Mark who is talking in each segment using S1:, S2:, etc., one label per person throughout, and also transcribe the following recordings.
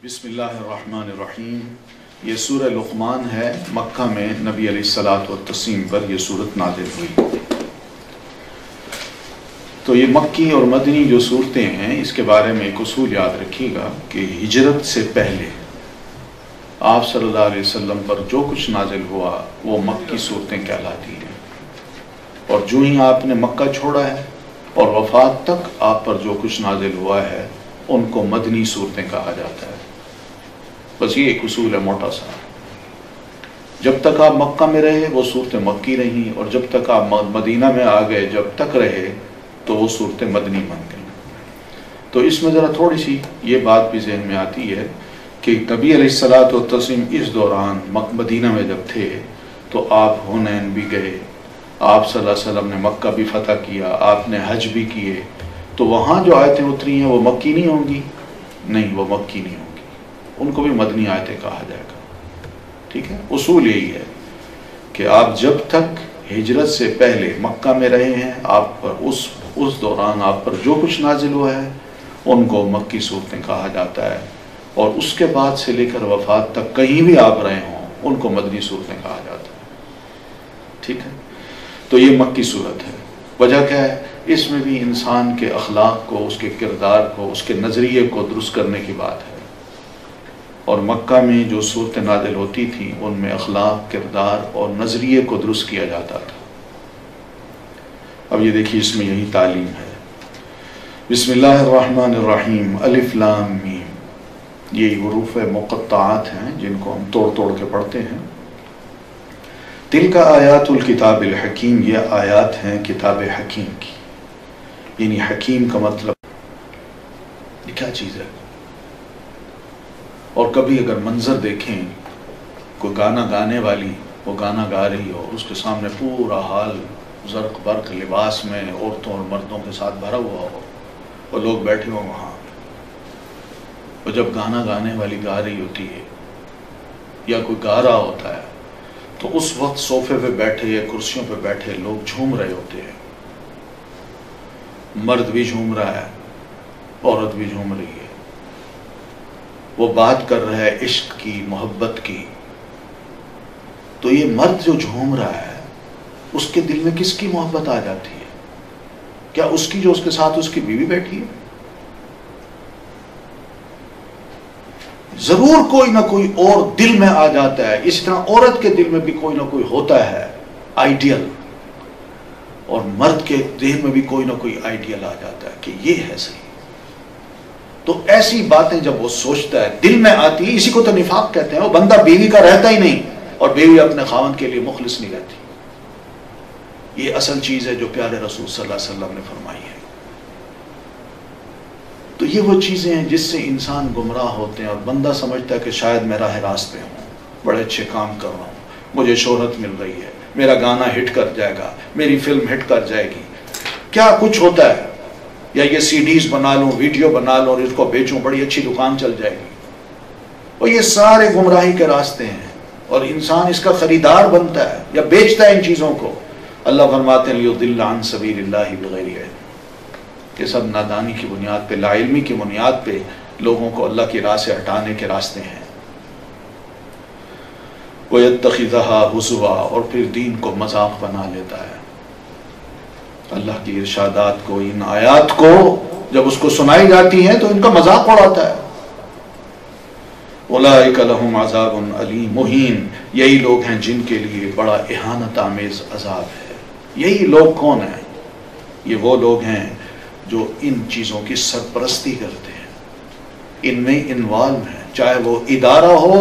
S1: بسم اللہ الرحمن الرحیم۔ یہ سورہ لقمان ہے، مکہ میں نبی علیہ الصلاۃ والتسلیم پر یہ سورت نازل ہوئی۔ تو یہ مکی اور مدنی جو صورتیں ہیں، اس کے بارے میں ایک اصول یاد رکھیے گا کہ ہجرت سے پہلے آپ صلی اللہ علیہ وسلم پر جو کچھ نازل ہوا وہ مکی صورتیں کہلاتی ہیں، اور جو ہی آپ نے مکہ چھوڑا ہے اور وفات تک آپ پر جو کچھ نازل ہوا ہے ان کو مدنی صورتیں کہا جاتا ہے۔ بس یہ ایک اصول ہے موٹا سا۔ جب تک آپ مکہ میں رہے وہ صورتیں مکی رہیں، اور جب تک آپ مدینہ میں آ گئے جب تک رہے تو وہ صورتیں مدنی بن گئیں۔ تو اس میں ذرا تھوڑی سی یہ بات بھی ذہن میں آتی ہے کہ نبی علیہ الصلاۃ والتسلیم اس دوران مدینہ میں جب تھے تو آپ حنین بھی گئے، آپ صلی اللہ علیہ وسلم نے مکہ بھی فتح کیا، آپ نے حج بھی کیے، تو وہاں جو آیتیں اتری ہیں وہ مکی نہیں ہوں گی؟ نہیں، وہ مکی نہیں ہوں گی، ان کو بھی مدنی آیتیں کہا جائے گا۔ ٹھیک ہے، اصول یہی ہے کہ آپ جب تک ہجرت سے پہلے مکہ میں رہے ہیں، آپ پر اس دوران آپ پر جو کچھ نازل ہوا ہے ان کو مکی صورتیں کہا جاتا ہے، اور اس کے بعد سے لے کر وفات تک کہیں بھی آپ رہے ہوں ان کو مدنی صورتیں کہا جاتا ہے۔ ٹھیک ہے، تو یہ مکی صورت ہے۔ وجہ کیا ہے؟ اس میں بھی انسان کے اخلاق کو، اس کے کردار کو، اس کے نظریے کو درست کرنے کی بات ہے، اور مکہ میں جو صورتیں نازل ہوتی تھیں ان میں اخلاق، کردار اور نظریے کو درست کیا جاتا تھا۔ اب یہ دیکھیے اس میں یہی تعلیم ہے۔ بسم اللہ الرحمن الرحیم، الف لام میم، یہ حروف مقطعات ہیں جن کو ہم توڑ توڑ کے پڑھتے ہیں۔ تلک آیات الکتاب الحکیم، یہ آیات ہیں کتاب حکیم کی، یعنی حکیم کا مطلب یہ کیا چیز ہے؟ اور کبھی اگر منظر دیکھیں، کوئی گانا گانے والی وہ گانا گا رہی ہو، اس کے سامنے پورا حال زرق برق لباس میں عورتوں اور مردوں کے ساتھ بھرا ہوا ہو، اور لوگ بیٹھے ہوں وہاں، اور جب گانا گانے والی گا رہی ہوتی ہے یا کوئی گا رہا ہوتا ہے تو اس وقت صوفے پہ بیٹھے یا کرسیوں پہ بیٹھے لوگ جھوم رہے ہوتے ہیں، مرد بھی جھوم رہا ہے، عورت بھی جھوم رہی ہے، وہ بات کر رہا ہے عشق کی، محبت کی۔ تو یہ مرد جو جھوم رہا ہے اس کے دل میں کس کی محبت آ جاتی ہے؟ کیا اس کی جو اس کے ساتھ اس کی بیوی بیٹھی ہے؟ ضرور کوئی نہ کوئی اور دل میں آ جاتا ہے۔ اسی طرح عورت کے دل میں بھی کوئی نہ کوئی ہوتا ہے آئیڈیل، اور مرد کے ذہن میں بھی کوئی نہ کوئی آئیڈیل آ جاتا ہے کہ یہ ہے صحیح۔ تو ایسی باتیں جب وہ سوچتا ہے دل میں آتی ہے، اسی کو تو نفاق کہتے ہیں۔ وہ بندہ بیوی کا رہتا ہی نہیں اور بیوی اپنے خاوند کے لیے مخلص نہیں رہتی۔ یہ اصل چیز ہے جو پیارے رسول صلی اللہ علیہ وسلم نے فرمائی ہے۔ تو یہ وہ چیزیں ہیں جس سے انسان گمراہ ہوتے ہیں، اور بندہ سمجھتا ہے کہ شاید میں راہ راست پہ ہوں، بڑے اچھے کام کر رہا ہوں، مجھے شہرت مل رہی ہے، میرا گانا ہٹ کر جائے گا، میری فلم ہٹ کر جائے گی، کیا کچھ ہوتا ہے، یا یہ سی ڈیز بنا لوں، ویڈیو بنا لوں اور اس کو بیچوں، بڑی اچھی دکان چل جائے گی۔ اور یہ سارے گمراہی کے راستے ہیں، اور انسان اس کا خریدار بنتا ہے یا بیچتا ہے ان چیزوں کو۔ اللہ فرماتے ہیں لیضل عن سبیل اللہ بغیر علم، یہ سب نادانی کی بنیاد پہ، لا علمی کی بنیاد پہ لوگوں کو اللہ کی راہ سے ہٹانے کے راستے ہیں۔ وَيَتَّخِذَهَا هُزُوًا، اور پھر دین کو مذاق بنا لیتا ہے۔ اللہ کی ارشادات کو، ان آیات کو جب اس کو سنائی جاتی ہیں تو ان کا مذاق اڑاتا ہے۔ اولئک لہم عذاب علیم مہین، یہی لوگ ہیں جن کے لیے بڑا اہانت آمیز عذاب ہے۔ یہی لوگ کون ہیں؟ یہ وہ لوگ ہیں جو ان چیزوں کی سرپرستی کرتے ہیں، ان میں انوالو ہیں، چاہے وہ ادارہ ہو،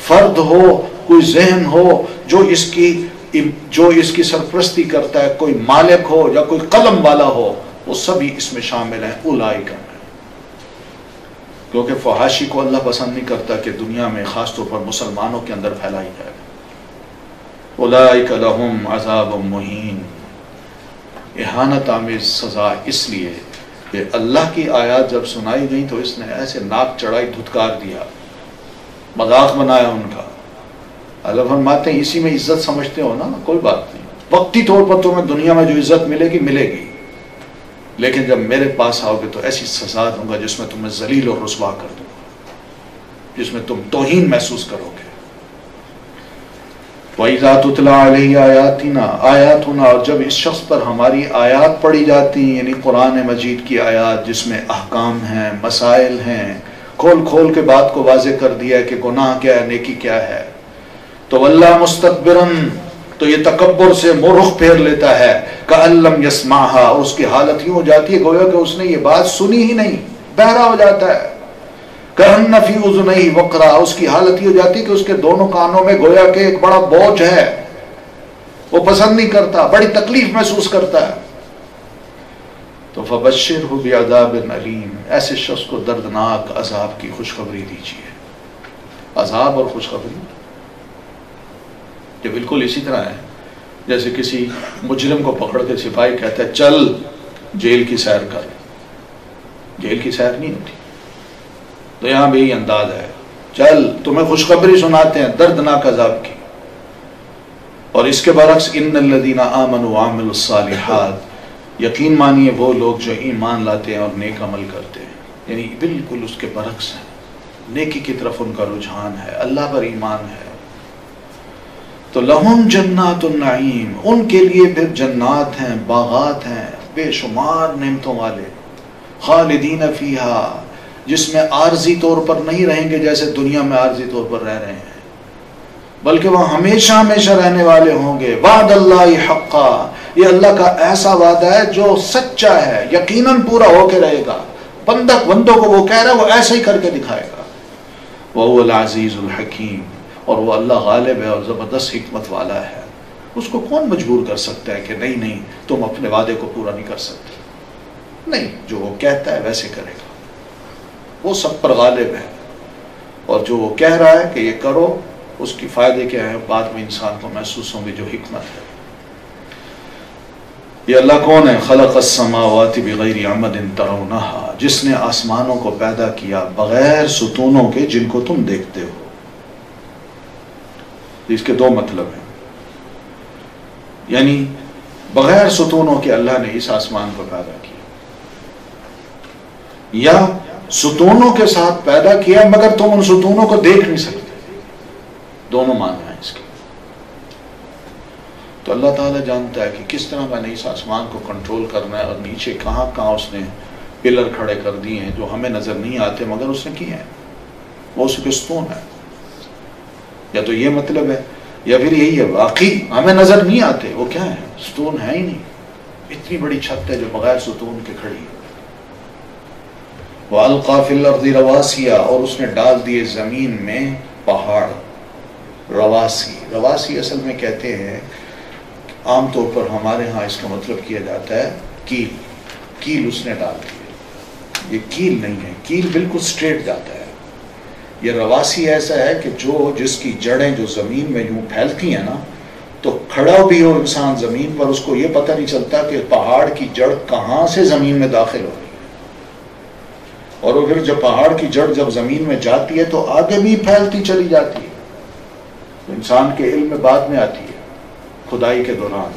S1: فرد ہو، کوئی ذہن ہو جو اس کی سرپرستی کرتا ہے، کوئی مالک ہو یا کوئی قلم والا ہو، وہ سبھی اس میں شامل ہیں۔ اولئک میں، کیونکہ فحاشی کو اللہ پسند نہیں کرتا کہ دنیا میں خاص طور پر مسلمانوں کے اندر پھیلائی جائے۔ اولئک لہم عذاب مہین، اہانت آمیز سزا، اس لیے کہ اللہ کی آیات جب سنائی گئی تو اس نے ایسے ناک چڑھائی، دھتکار دیا، مذاق بنایا ان کا۔ اللہ فرماتے ہیں اسی میں عزت سمجھتے ہو نا، کوئی بات نہیں، وقتی طور پر تمہیں دنیا میں جو عزت ملے گی ملے گی، لیکن جب میرے پاس آؤ گے تو ایسی سزا دوں گا جس میں تمہیں ذلیل اور رسوا کر دوں گا۔ جس میں تم توہین محسوس کرو گے۔ وَإِذَا تُتْلَى عَلَيْهِ آيَاتُنَا، اور جب اس شخص پر ہماری آیات پڑھی جاتی ہیں، یعنی قرآن مجید کی آیات جس میں احکام ہیں، مسائل ہیں، کھول کھول کے بات کو واضح کر دیا ہے کہ گناہ کیا ہے، نیکی کیا ہے، تو واللہ مستکبرن، تو یہ تکبر سے منہ رخ پھیر لیتا ہے، کأن لم یسمعها، اور اس کی حالت یوں ہو جاتی ہے گویا کہ اس نے یہ بات سنی ہی نہیں، بہرا ہو جاتا ہے۔ کأن فی اذنیہ وقرا، اس کی حالت یہ ہو جاتی ہے کہ اس کے دونوں کانوں میں گویا کہ ایک بڑا بوجھ ہے، وہ پسند نہیں کرتا، بڑی تکلیف محسوس کرتا ہے۔ تو فبشرہ بعذاب علیم، ایسے شخص کو دردناک عذاب کی خوشخبری دیجیے۔ عذاب اور خوشخبری یہ بالکل اسی طرح ہے جیسے کسی مجرم کو پکڑ کے سپاہی کہتا ہے چل جیل کی سیر کر، جیل کی سیر نہیں ہوتی، تو یہاں بھی انداز ہے، چل تمہیں خوشخبری سناتے ہیں دردناک عذاب کی۔ اور اس کے برعکس ان الذین آمنوا وعملوا الصالحات، یقین مانیے وہ لوگ جو ایمان لاتے ہیں اور نیک عمل کرتے ہیں، یعنی بالکل اس کے برعکس ہیں، نیکی کی طرف ان کا رجحان ہے، اللہ پر ایمان ہے، تو لہم جنات النعیم، ان کے لیے پھر جنات ہیں، باغات ہیں بے شمار نعمتوں والے، خالدین فیہا، جس میں عارضی طور پر نہیں رہیں گے جیسے دنیا میں عارضی طور پر رہ رہے ہیں، بلکہ وہ ہمیشہ ہمیشہ رہنے والے ہوں گے۔ وعد اللہ حقا، یہ اللہ کا ایسا وعدہ ہے جو سچا ہے، یقیناً پورا ہو کے رہے گا، بندوں کو وہ کہہ رہا ہے وہ ایسے ہی کر کے دکھائے گا۔ وَهُوَ الْعَزِيزُ الْحَكِيمُ، اور وہ اللہ غالب ہے اور زبردست حکمت والا ہے، اس کو کون مجبور کر سکتا ہے کہ نہیں تم اپنے وعدے کو پورا نہیں کر سکتے، نہیں، جو وہ کہتا ہے ویسے کرے گا، وہ سب پر غالب ہے، اور جو وہ کہہ رہا ہے کہ یہ کرو، اس کی فائدے کیا ہے بعد میں انسان کو محسوس ہوں گے، جو حکمت ہے۔ یہ اللہ کون ہے؟ خلق السماوات بغیر عمد ترونہا، جس نے آسمانوں کو پیدا کیا بغیر ستونوں کے جن کو تم دیکھتے ہو۔ اس کے دو مطلب ہیں، یعنی بغیر ستونوں کے اللہ نے اس آسمان کو پیدا کیا، یا ستونوں کے ساتھ پیدا کیا مگر تم ان ستونوں کو دیکھ نہیں سکتے، دونوں معنی ہیں اس کے۔ تو اللہ تعالیٰ جانتا ہے کہ کس طرح میں نے اس آسمان کو کنٹرول کرنا ہے، اور نیچے کہاں کہاں اس نے پلر کھڑے کر دیے ہیں جو ہمیں نظر نہیں آتے مگر اس نے کیے ہیں، وہ اس کے ستون ہے۔ یا تو یہ مطلب ہے، یا پھر یہی ہے واقعی ہمیں نظر نہیں آتے، وہ کیا ہے؟ ستون ہے ہی نہیں، اتنی بڑی چھت ہے جو بغیر ستون کے کھڑی ہے۔ وَأَلْقَى فِي الْأَرْضِ رَوَاسِيَ، اور اس نے ڈال دیے زمین میں پہاڑ، رواسی اصل میں کہتے ہیں، عام طور پر ہمارے ہاں اس کا مطلب کیا جاتا ہے کیل اس نے ڈال دی، یہ کیل نہیں ہے، کیل بالکل سٹریٹ جاتا ہے، یہ رواسی ایسا ہے کہ جس کی جڑیں جو زمین میں یوں پھیلتی ہیں نا، تو کھڑا بھی ہو انسان زمین پر اس کو یہ پتہ نہیں چلتا کہ پہاڑ کی جڑ کہاں سے زمین میں داخل ہو رہی ہے، اور وہ پھر جب پہاڑ کی جڑ جب زمین میں جاتی ہے تو آگے بھی پھیلتی چلی جاتی ہے، تو انسان کے علم میں بعد میں آتی ہے کھدائی کے دوران۔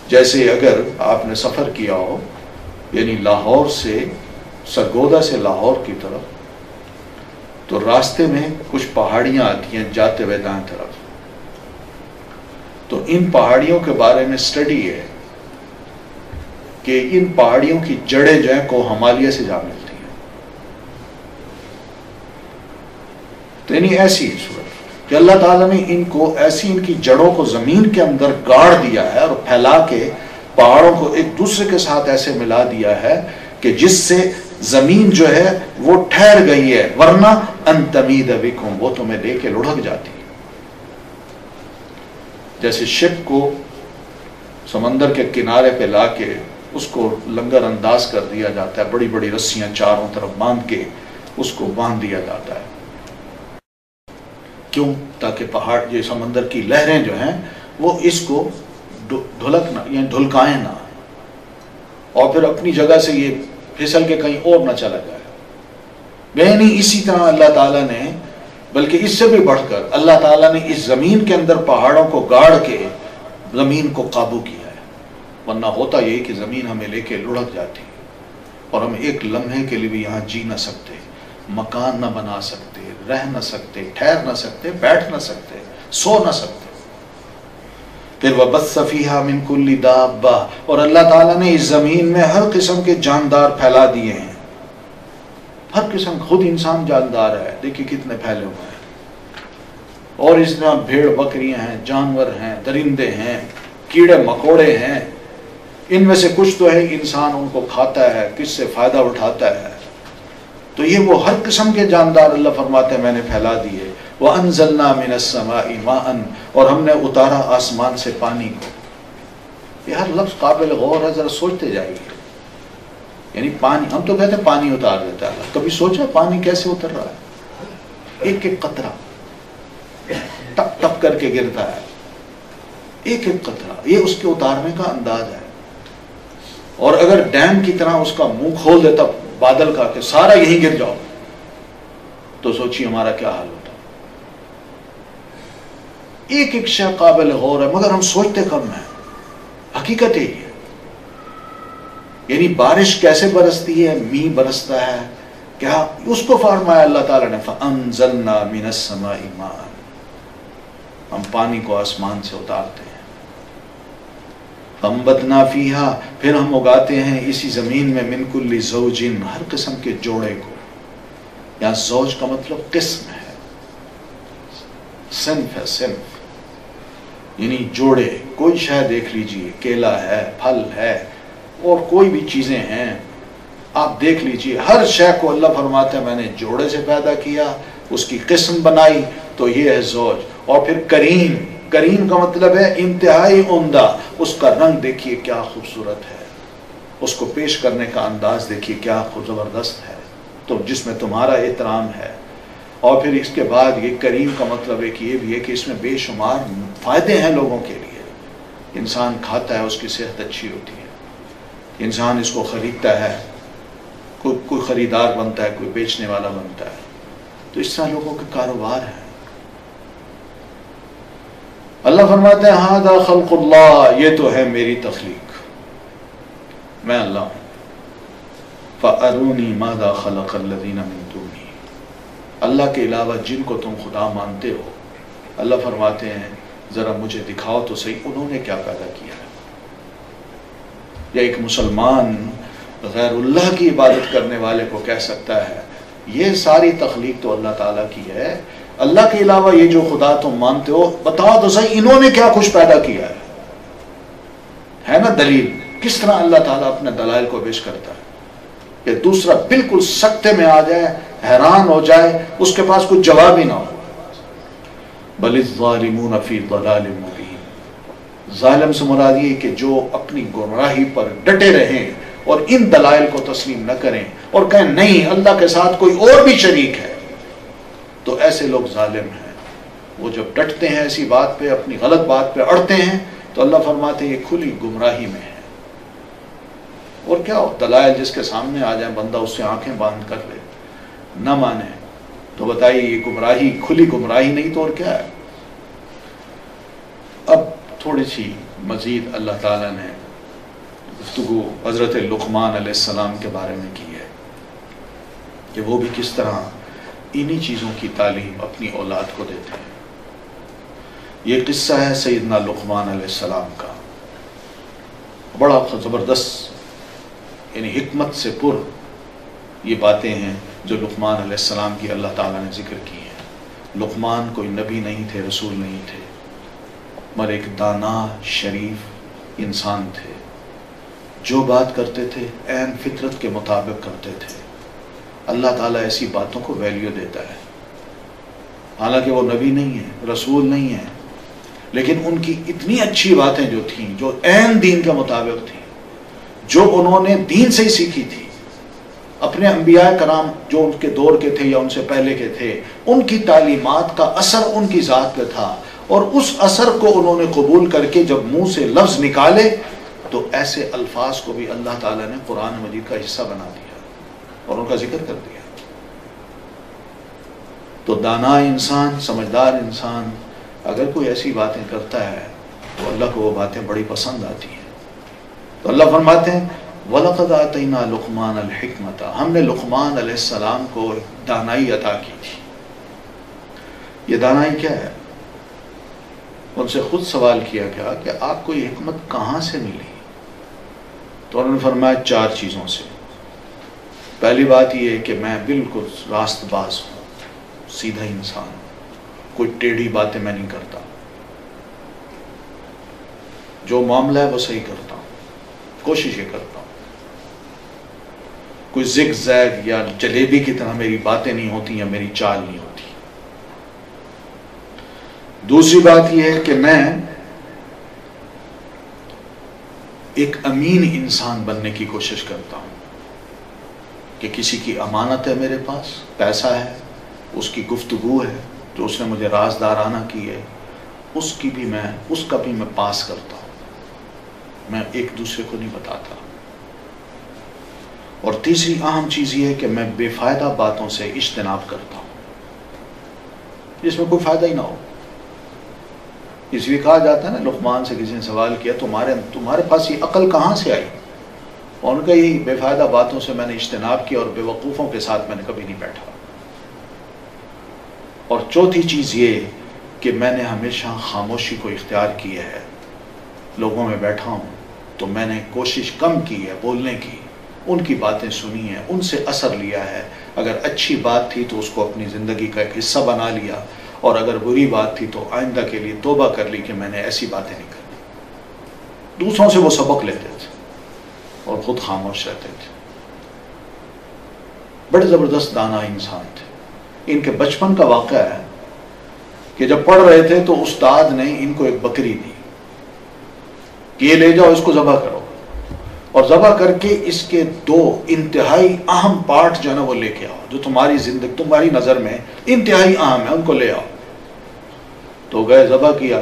S1: جیسے اگر آپ نے سفر کیا ہو، یعنی لاہور سے سرگودا سے لاہور کی طرف، تو راستے میں کچھ پہاڑیاں آتی ہیں جاتے ہوئے دائیں طرف، تو ان پہاڑیوں کے بارے میں سٹڈی ہے کہ ان پہاڑیوں کی جڑیں جو ہیں کو ہمالیہ سے جا ملتی ہیں، تو یعنی ایسی صورت کہ اللہ تعالیٰ نے ان کو ایسی ان کی جڑوں کو زمین کے اندر گاڑ دیا ہے اور پھیلا کے پہاڑوں کو ایک دوسرے کے ساتھ ایسے ملا دیا ہے کہ جس سے زمین جو ہے وہ ٹھہر گئی ہے، ورنہ ان تمید بکم، وہ تمہیں لے کے لڑھک جاتی ہے۔ جیسے شپ کو سمندر کے کنارے پہ لا کے اس کو لنگر انداز کر دیا جاتا ہے، بڑی بڑی رسیاں چاروں طرف باندھ کے اس کو باندھ دیا جاتا ہے، کیوں؟ تاکہ پہاڑ یہ سمندر کی لہریں جو ہیں وہ اس کو دھلک نہ، یعنی دھلکائیں نہ، اور پھر اپنی جگہ سے یہ پھسل کے کہیں اور نہ چلا جائے۔ یعنی اسی طرح اللہ تعالیٰ نے، بلکہ اس سے بھی بڑھ کر اللہ تعالیٰ نے اس زمین کے اندر پہاڑوں کو گاڑ کے زمین کو قابو کیا ہے، ورنہ ہوتا یہی کہ زمین ہمیں لے کے لڑک جاتی، اور ہم ایک لمحے کے لیے بھی یہاں جی نہ سکتے، مکان نہ بنا سکتے، رہ نہ سکتے، ٹھہر نہ سکتے، بیٹھ نہ سکتے، سو نہ سکتے۔ پھر وَبَثَّ فِيهَا مِن كُلِّ دَابَّةٍ، اور اللہ تعالیٰ نے اس زمین میں ہر قسم کے جاندار پھیلا دیے ہیں، ہر قسم، خود انسان جاندار ہے، دیکھیے کتنے پھیلے ہوئے ہیں، اور اس میں بھیڑ بکریاں ہیں، جانور ہیں، درندے ہیں، کیڑے مکوڑے ہیں، ان میں سے کچھ تو ہے انسان ان کو کھاتا ہے، کس سے فائدہ اٹھاتا ہے۔ تو یہ وہ ہر قسم کے جاندار اللہ فرماتے ہیں میں نے پھیلا دیے۔ وَأَنزَلْنَا مِنَ السَّمَاءِ مَاءً، اور ہم نے اتارا آسمان سے پانی کو۔ یہ ہر لفظ قابل غور ہے، ذرا سوچتے جائیے۔ یعنی پانی، ہم تو کہتے ہیں پانی اتار دیتا ہے اللہ، کبھی سوچا پانی کیسے اتر رہا ہے؟ ایک ایک قطرہ ٹپ ٹپ کر کے گرتا ہے، ایک ایک قطرہ، یہ اس کے اتارنے کا انداز ہے۔ اور اگر ڈیم کی طرح اس کا منہ کھول دیتا بادل کا کہ سارا یہیں گر جاؤ، تو سوچیے ہمارا کیا حال ہوتا۔ ایک ایک شے قابل غور ہے، مگر ہم سوچتے کم ہیں۔ حقیقت ہے یہ، یعنی بارش کیسے برستی ہے، میہ برستا ہے، کیا اس کو فرمایا اللہ تعالیٰ نے فَأَنزَلْنَا مِنَ السَّمَاءِ مَاءً، ہم پانی کو آسمان سے اتارتے ہیں۔ فَأَنبَتْنَا فِيهَا، پھر ہم اگاتے ہیں اسی زمین میں مِن كُلِّ زَوْجٍ، ہر قسم کے جوڑے کو۔ یہاں زوج کا مطلب قسم ہے، صنف ہے، صنف یعنی جوڑے۔ کوئی شے دیکھ لیجئے، کیلا ہے، پھل ہے، اور کوئی بھی چیزیں ہیں، آپ دیکھ لیجئے، ہر شے کو اللہ فرماتا ہے میں نے جوڑے سے پیدا کیا، اس کی قسم بنائی، تو یہ ہے زوج۔ اور پھر کریم، کریم کا مطلب ہے انتہائی عمدہ، اس کا رنگ دیکھیے کیا خوبصورت ہے، اس کو پیش کرنے کا انداز دیکھیے کیا زبردست ہے، تو جس میں تمہارا احترام ہے۔ اور پھر اس کے بعد یہ کریم کا مطلب ہے کہ یہ بھی ہے کہ اس میں بے شمار فائدے ہیں لوگوں کے لیے۔ انسان کھاتا ہے، اس کی صحت اچھی ہوتی ہے، انسان اس کو خریدتا ہے، کوئی خریدار بنتا ہے، کوئی بیچنے والا بنتا ہے، تو اس طرح لوگوں کے کاروبار ہیں۔ اللہ فرماتے ہیں ھذا خلق اللہ، یہ تو ہے میری تخلیق، میں اللہ ہوں۔ فَأَرُونِي مَاذَا خَلَقَ الَّذِينَ مِن دُونِهِ، اللہ کے علاوہ جن کو تم خدا مانتے ہو، اللہ فرماتے ہیں ذرا مجھے دکھاؤ تو صحیح انہوں نے کیا پیدا کیا ہے۔ یا ایک مسلمان غیر اللہ کی عبادت کرنے والے کو کہہ سکتا ہے یہ ساری تخلیق تو اللہ تعالیٰ کی ہے، اللہ کے علاوہ یہ جو خدا تم مانتے ہو بتاؤ تو صحیح انہوں نے کیا کچھ پیدا کیا ہے نا دلیل۔ کس طرح اللہ تعالیٰ اپنے دلائل کو پیش کرتا ہے کہ دوسرا بالکل سکتے میں آ جائے، حیران ہو جائے، اس کے پاس کچھ جواب ہی نہ ہو۔ بل الظالمون فی ضلال مبین، ظالم سے مراد یہ کہ جو اپنی گمراہی پر ڈٹے رہیں اور ان دلائل کو تسلیم نہ کریں اور کہیں نہیں اللہ کے ساتھ کوئی اور بھی شریک ہے، تو ایسے لوگ ظالم ہیں۔ وہ جب ڈٹتے ہیں ایسی بات پہ، اپنی غلط بات پہ اڑتے ہیں، تو اللہ فرماتے ہیں یہ کھلی گمراہی میں ہے۔ اور کیا ہو، دلائل جس کے سامنے آ جائیں بندہ اس سے آنکھیں باندھ کر لے، نہ مانے، تو بتائیے یہ گمراہی، کھلی گمراہی نہیں تو اور کیا ہے۔ اب تھوڑی سی مزید اللہ تعالیٰ نے گفتگو حضرت لقمان علیہ السلام کے بارے میں کی ہے کہ وہ بھی کس طرح انہی چیزوں کی تعلیم اپنی اولاد کو دیتے ہیں۔ یہ قصہ ہے سیدنا لقمان علیہ السلام کا، بڑا زبردست، یعنی حکمت سے پر یہ باتیں ہیں جو لقمان علیہ السلام کی اللہ تعالیٰ نے ذکر کی ہیں۔ لقمان کوئی نبی نہیں تھے، رسول نہیں تھے، مگر ایک دانا شریف انسان تھے، جو بات کرتے تھے عین فطرت کے مطابق کرتے تھے۔ اللہ تعالیٰ ایسی باتوں کو ویلیو دیتا ہے، حالانکہ وہ نبی نہیں ہے، رسول نہیں ہے، لیکن ان کی اتنی اچھی باتیں جو تھیں، جو عین دین کے مطابق تھیں، جو انہوں نے دین سے ہی سیکھی تھی، اپنے انبیاء کرام جو ان کے دور کے تھے یا ان سے پہلے کے تھے، ان کی تعلیمات کا اثر ان کی ذات پہ تھا، اور اس اثر کو انہوں نے قبول کر کے جب منہ سے لفظ نکالے تو ایسے الفاظ کو بھی اللہ تعالیٰ نے قرآن مجید کا حصہ بنا دیا اور ان کا ذکر کر دیا۔ تو دانا انسان، سمجھدار انسان اگر کوئی ایسی باتیں کرتا ہے تو اللہ کو وہ باتیں بڑی پسند آتی ہیں۔ تو اللہ فرماتے ہیں وَلَقَدْ آتَيْنَا لُقْمَانَ الْحِكْمَةَ، ہم نے لقمان علیہ السلام کو دانائی عطا کی تھی۔ یہ دانائی کیا ہے؟ ان سے خود سوال کیا گیا کہ آپ کو یہ حکمت کہاں سے ملی؟ تو انہوں نے فرمایا 4 چیزوں سے۔ پہلی بات یہ ہے کہ میں بالکل راست باز ہوں، سیدھا انسان ہوں، کوئی ٹیڑھی باتیں میں نہیں کرتا، جو معاملہ ہے وہ صحیح کرتا ہوں، کوشش یہ کرتا ہوں، کوئی زگ زیگ یا جلیبی کی طرح میری باتیں نہیں ہوتی یا میری چال نہیں ہوتی۔ دوسری بات یہ ہے کہ میں ایک امین انسان بننے کی کوشش کرتا ہوں، کہ کسی کی امانت ہے میرے پاس، پیسہ ہے، اس کی گفتگو ہے جو اس نے مجھے رازدارانہ کی ہے، اس کا بھی میں پاس کرتا ہوں، میں ایک دوسرے کو نہیں بتاتا۔ اور تیسری اہم چیز یہ ہے کہ میں بے فائدہ باتوں سے اجتناب کرتا ہوں، جس میں کوئی فائدہ ہی نہ ہو۔ اس لیے کہا جاتا ہے نا، لقمان سے کسی نے سوال کیا تمہارے پاس یہ عقل کہاں سے آئی؟ اور ان کا یہی بے فائدہ باتوں سے میں نے اجتناب کیا اور بے وقوفوں کے ساتھ میں نے کبھی نہیں بیٹھا۔ اور چوتھی چیز یہ کہ میں نے ہمیشہ خاموشی کو اختیار کیا ہے، لوگوں میں بیٹھا ہوں تو میں نے کوشش کم کی ہے بولنے کی، ان کی باتیں سنی ہیں، ان سے اثر لیا ہے، اگر اچھی بات تھی تو اس کو اپنی زندگی کا ایک حصہ بنا لیا، اور اگر بری بات تھی تو آئندہ کے لیے توبہ کر لی کہ میں نے ایسی باتیں نہیں کرنی۔ دوسروں سے وہ سبق لیتے تھے اور خود خاموش رہتے تھے۔ بڑے زبردست دانا انسان تھے۔ ان کے بچپن کا واقعہ ہے کہ جب پڑھ رہے تھے تو استاد نے ان کو ایک بکری دی کہ یہ لے جاؤ، اس کو ذبح کرو، اور ذبح کر کے اس کے 2 انتہائی اہم پارٹ جو ہے نا وہ لے کے آؤ، جو تمہاری نظر میں انتہائی اہم ہے، ان کو لے آؤ۔ تو گئے، ذبح کیا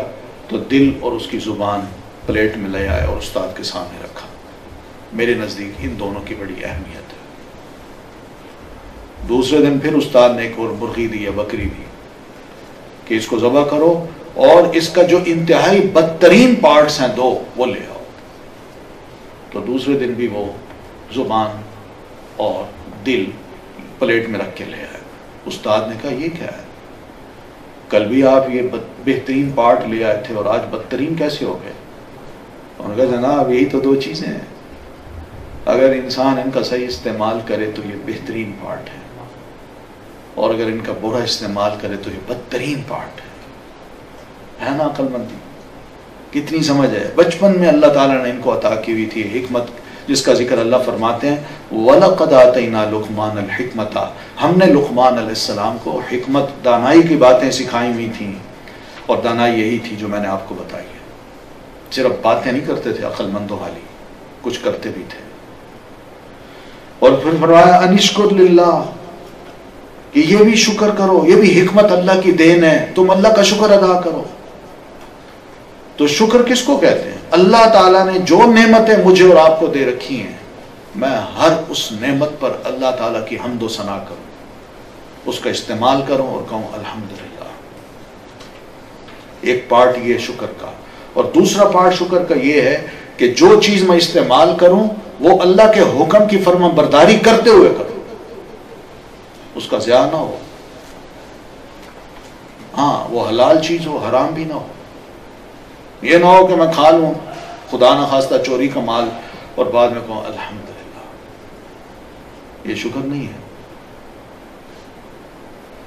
S1: تو دل اور اس کی زبان پلیٹ میں لے آئے اور استاد کے سامنے رکھا۔ میرے نزدیک ان دونوں کی بڑی اہمیت ہے۔ دوسرے دن پھر استاد نے ایک اور مرغی دی ہے، بکری دی، کہ اس کو ذبح کرو اور اس کا جو انتہائی بدترین پارٹس ہیں 2 وہ لے آؤ۔ تو دوسرے دن بھی وہ زبان اور دل پلیٹ میں رکھ کے لے آئے۔ استاد نے کہا یہ کیا ہے؟ کل بھی آپ یہ بہترین پارٹ لے آئے تھے اور آج بدترین کیسے ہو گئے؟ انہوں نے کہا جناب یہی تو 2 چیزیں ہیں، اگر انسان ان کا صحیح استعمال کرے تو یہ بہترین پارٹ ہے، اور اگر ان کا برا استعمال کرے تو یہ بدترین پارٹ ہے نا؟ عقل مندی کتنی سمجھ ہے۔ بچپن میں اللہ تعالیٰ نے ان کو عطا کی ہوئی تھی حکمت، جس کا ذکر اللہ فرماتے ہیں وَلَقَدْ آتَيْنَا لُقْمَانَ الْحِكْمَةَ، ہم نے لقمان علیہ السلام کو حکمت، دانائی کی باتیں سکھائی ہوئی تھیں، اور دانائی یہی تھی جو میں نے آپ کو بتائی ہے۔ صرف باتیں نہیں کرتے تھے عقل مندوں والی، کچھ کرتے بھی تھے۔ اور پھر فرمایا انشکر للہ، کہ یہ بھی شکر کرو، یہ بھی حکمت اللہ کی دین ہے، تم اللہ کا شکر ادا کرو۔ تو شکر کس کو کہتے ہیں؟ اللہ تعالیٰ نے جو نعمتیں مجھے اور آپ کو دے رکھی ہیں، میں ہر اس نعمت پر اللہ تعالیٰ کی حمد و ثنا کروں، اس کا استعمال کروں اور کہوں الحمدللہ۔ ایک پارٹ یہ شکر کا، اور دوسرا پارٹ شکر کا یہ ہے کہ جو چیز میں استعمال کروں وہ اللہ کے حکم کی فرما برداری کرتے ہوئے کروں، اس کا ضیاع نہ ہو، ہاں وہ حلال چیز ہو، حرام بھی نہ ہو۔ یہ نہ ہو کہ میں کھا لوں خدا نہ خواستہ چوری کا مال اور بعد میں کہوں الحمدللہ، یہ شکر نہیں ہے۔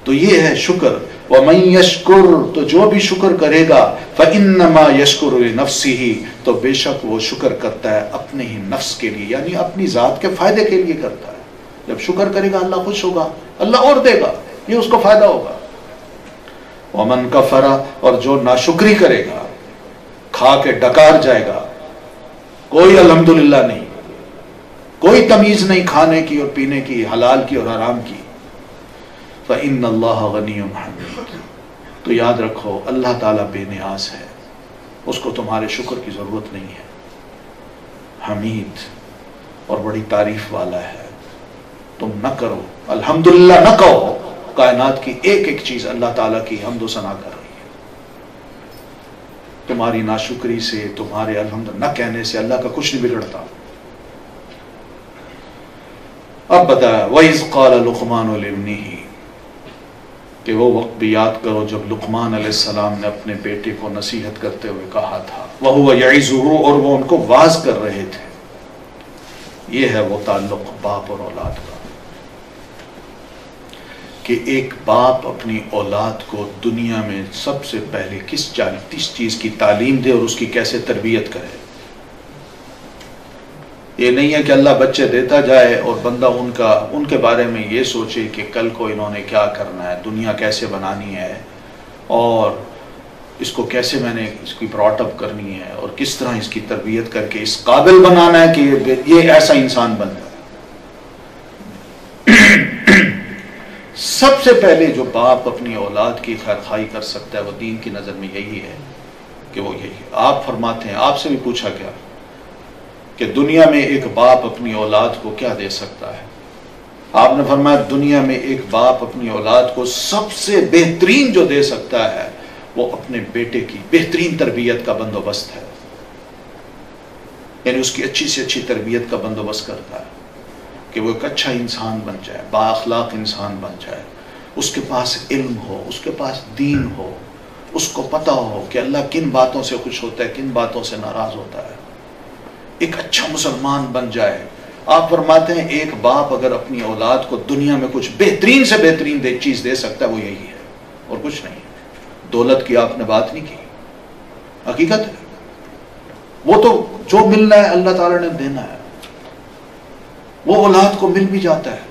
S1: تو یہ ہے شکر۔ وَمَن يَشْكُرْ، تو جو بھی شکر کرے گا فَإِنَّمَا يَشْكُرُ لِنَفْسِهِ، تو بے شک وہ شکر کرتا ہے اپنے ہی نفس کے لیے، یعنی اپنی ذات کے فائدے کے لیے کرتا ہے۔ جب شکر کرے گا اللہ خوش ہوگا، اللہ اور دے گا، یہ اس کو فائدہ ہوگا۔ وَمَن كَفَرَ، اور جو ناشکری کرے گا، کھا کے ڈکار جائے گا، کوئی الحمدللہ نہیں، کوئی تمیز نہیں کھانے کی اور پینے کی، حلال کی اور حرام کی، فَإِنَّ اللَّهَ غَنِيٌّ حَمِيدٌ، تو یاد رکھو اللہ تعالیٰ بے نیاز ہے، اس کو تمہارے شکر کی ضرورت نہیں ہے، حمید اور بڑی تعریف والا ہے۔ تم نہ کرو الحمدللہ، نہ کہو، کائنات کی ایک ایک چیز اللہ تعالیٰ کی حمد و ثنا کر رہی ہے۔ تمہاری ناشکری سے، تمہارے الحمد نہ کہنے سے اللہ کا کچھ نہیں بگڑتا۔ کب بتایا؟ وَإِذْ قَالَ لُقْمَانُ لِابْنِهِ، کہ وہ وقت بھی یاد کرو جب لقمان علیہ السلام نے اپنے بیٹے کو نصیحت کرتے ہوئے کہا تھا، وَهُوَ يَعِظُهُ، اور وہ ان کو واعظ کر رہے تھے۔ یہ ہے وہ تعلق باپ اور اولاد کا، کہ ایک باپ اپنی اولاد کو دنیا میں سب سے پہلے کس چیز کی تعلیم دے اور اس کی کیسے تربیت کرے۔ یہ نہیں ہے کہ اللہ بچے دیتا جائے اور بندہ ان کے بارے میں یہ سوچے کہ کل کو انہوں نے کیا کرنا ہے، دنیا کیسے بنانی ہے، اور اس کو کیسے میں نے اس کی براٹ اپ کرنی ہے، اور کس طرح اس کی تربیت کر کے اس قابل بنانا ہے کہ یہ ایسا انسان بن جائے۔ سب سے پہلے جو باپ اپنی اولاد کی خیر خواہی کر سکتا ہے وہ دین کی نظر میں یہی ہے کہ وہ یہی ہے۔ آپ فرماتے ہیں، آپ سے بھی پوچھا گیا کہ دنیا میں ایک باپ اپنی اولاد کو کیا دے سکتا ہے؟ آپ نے فرمایا دنیا میں ایک باپ اپنی اولاد کو سب سے بہترین جو دے سکتا ہے وہ اپنے بیٹے کی بہترین تربیت کا بندوبست ہے، یعنی اس کی اچھی سے اچھی تربیت کا بندوبست کرتا ہے کہ وہ ایک اچھا انسان بن جائے، با اخلاق انسان بن جائے، اس کے پاس علم ہو، اس کے پاس دین ہو، اس کو پتہ ہو کہ اللہ کن باتوں سے خوش ہوتا ہے، کن باتوں سے ناراض ہوتا ہے، ایک اچھا مسلمان بن جائے۔ آپ فرماتے ہیں ایک باپ اگر اپنی اولاد کو دنیا میں کچھ بہترین سے بہترین چیز دے سکتا ہے وہ یہی ہے اور کچھ نہیں۔ دولت کی آپ نے بات نہیں کی، حقیقت ہے وہ تو جو ملنا ہے اللہ تعالیٰ نے دینا ہے، وہ اولاد کو مل بھی جاتا ہے،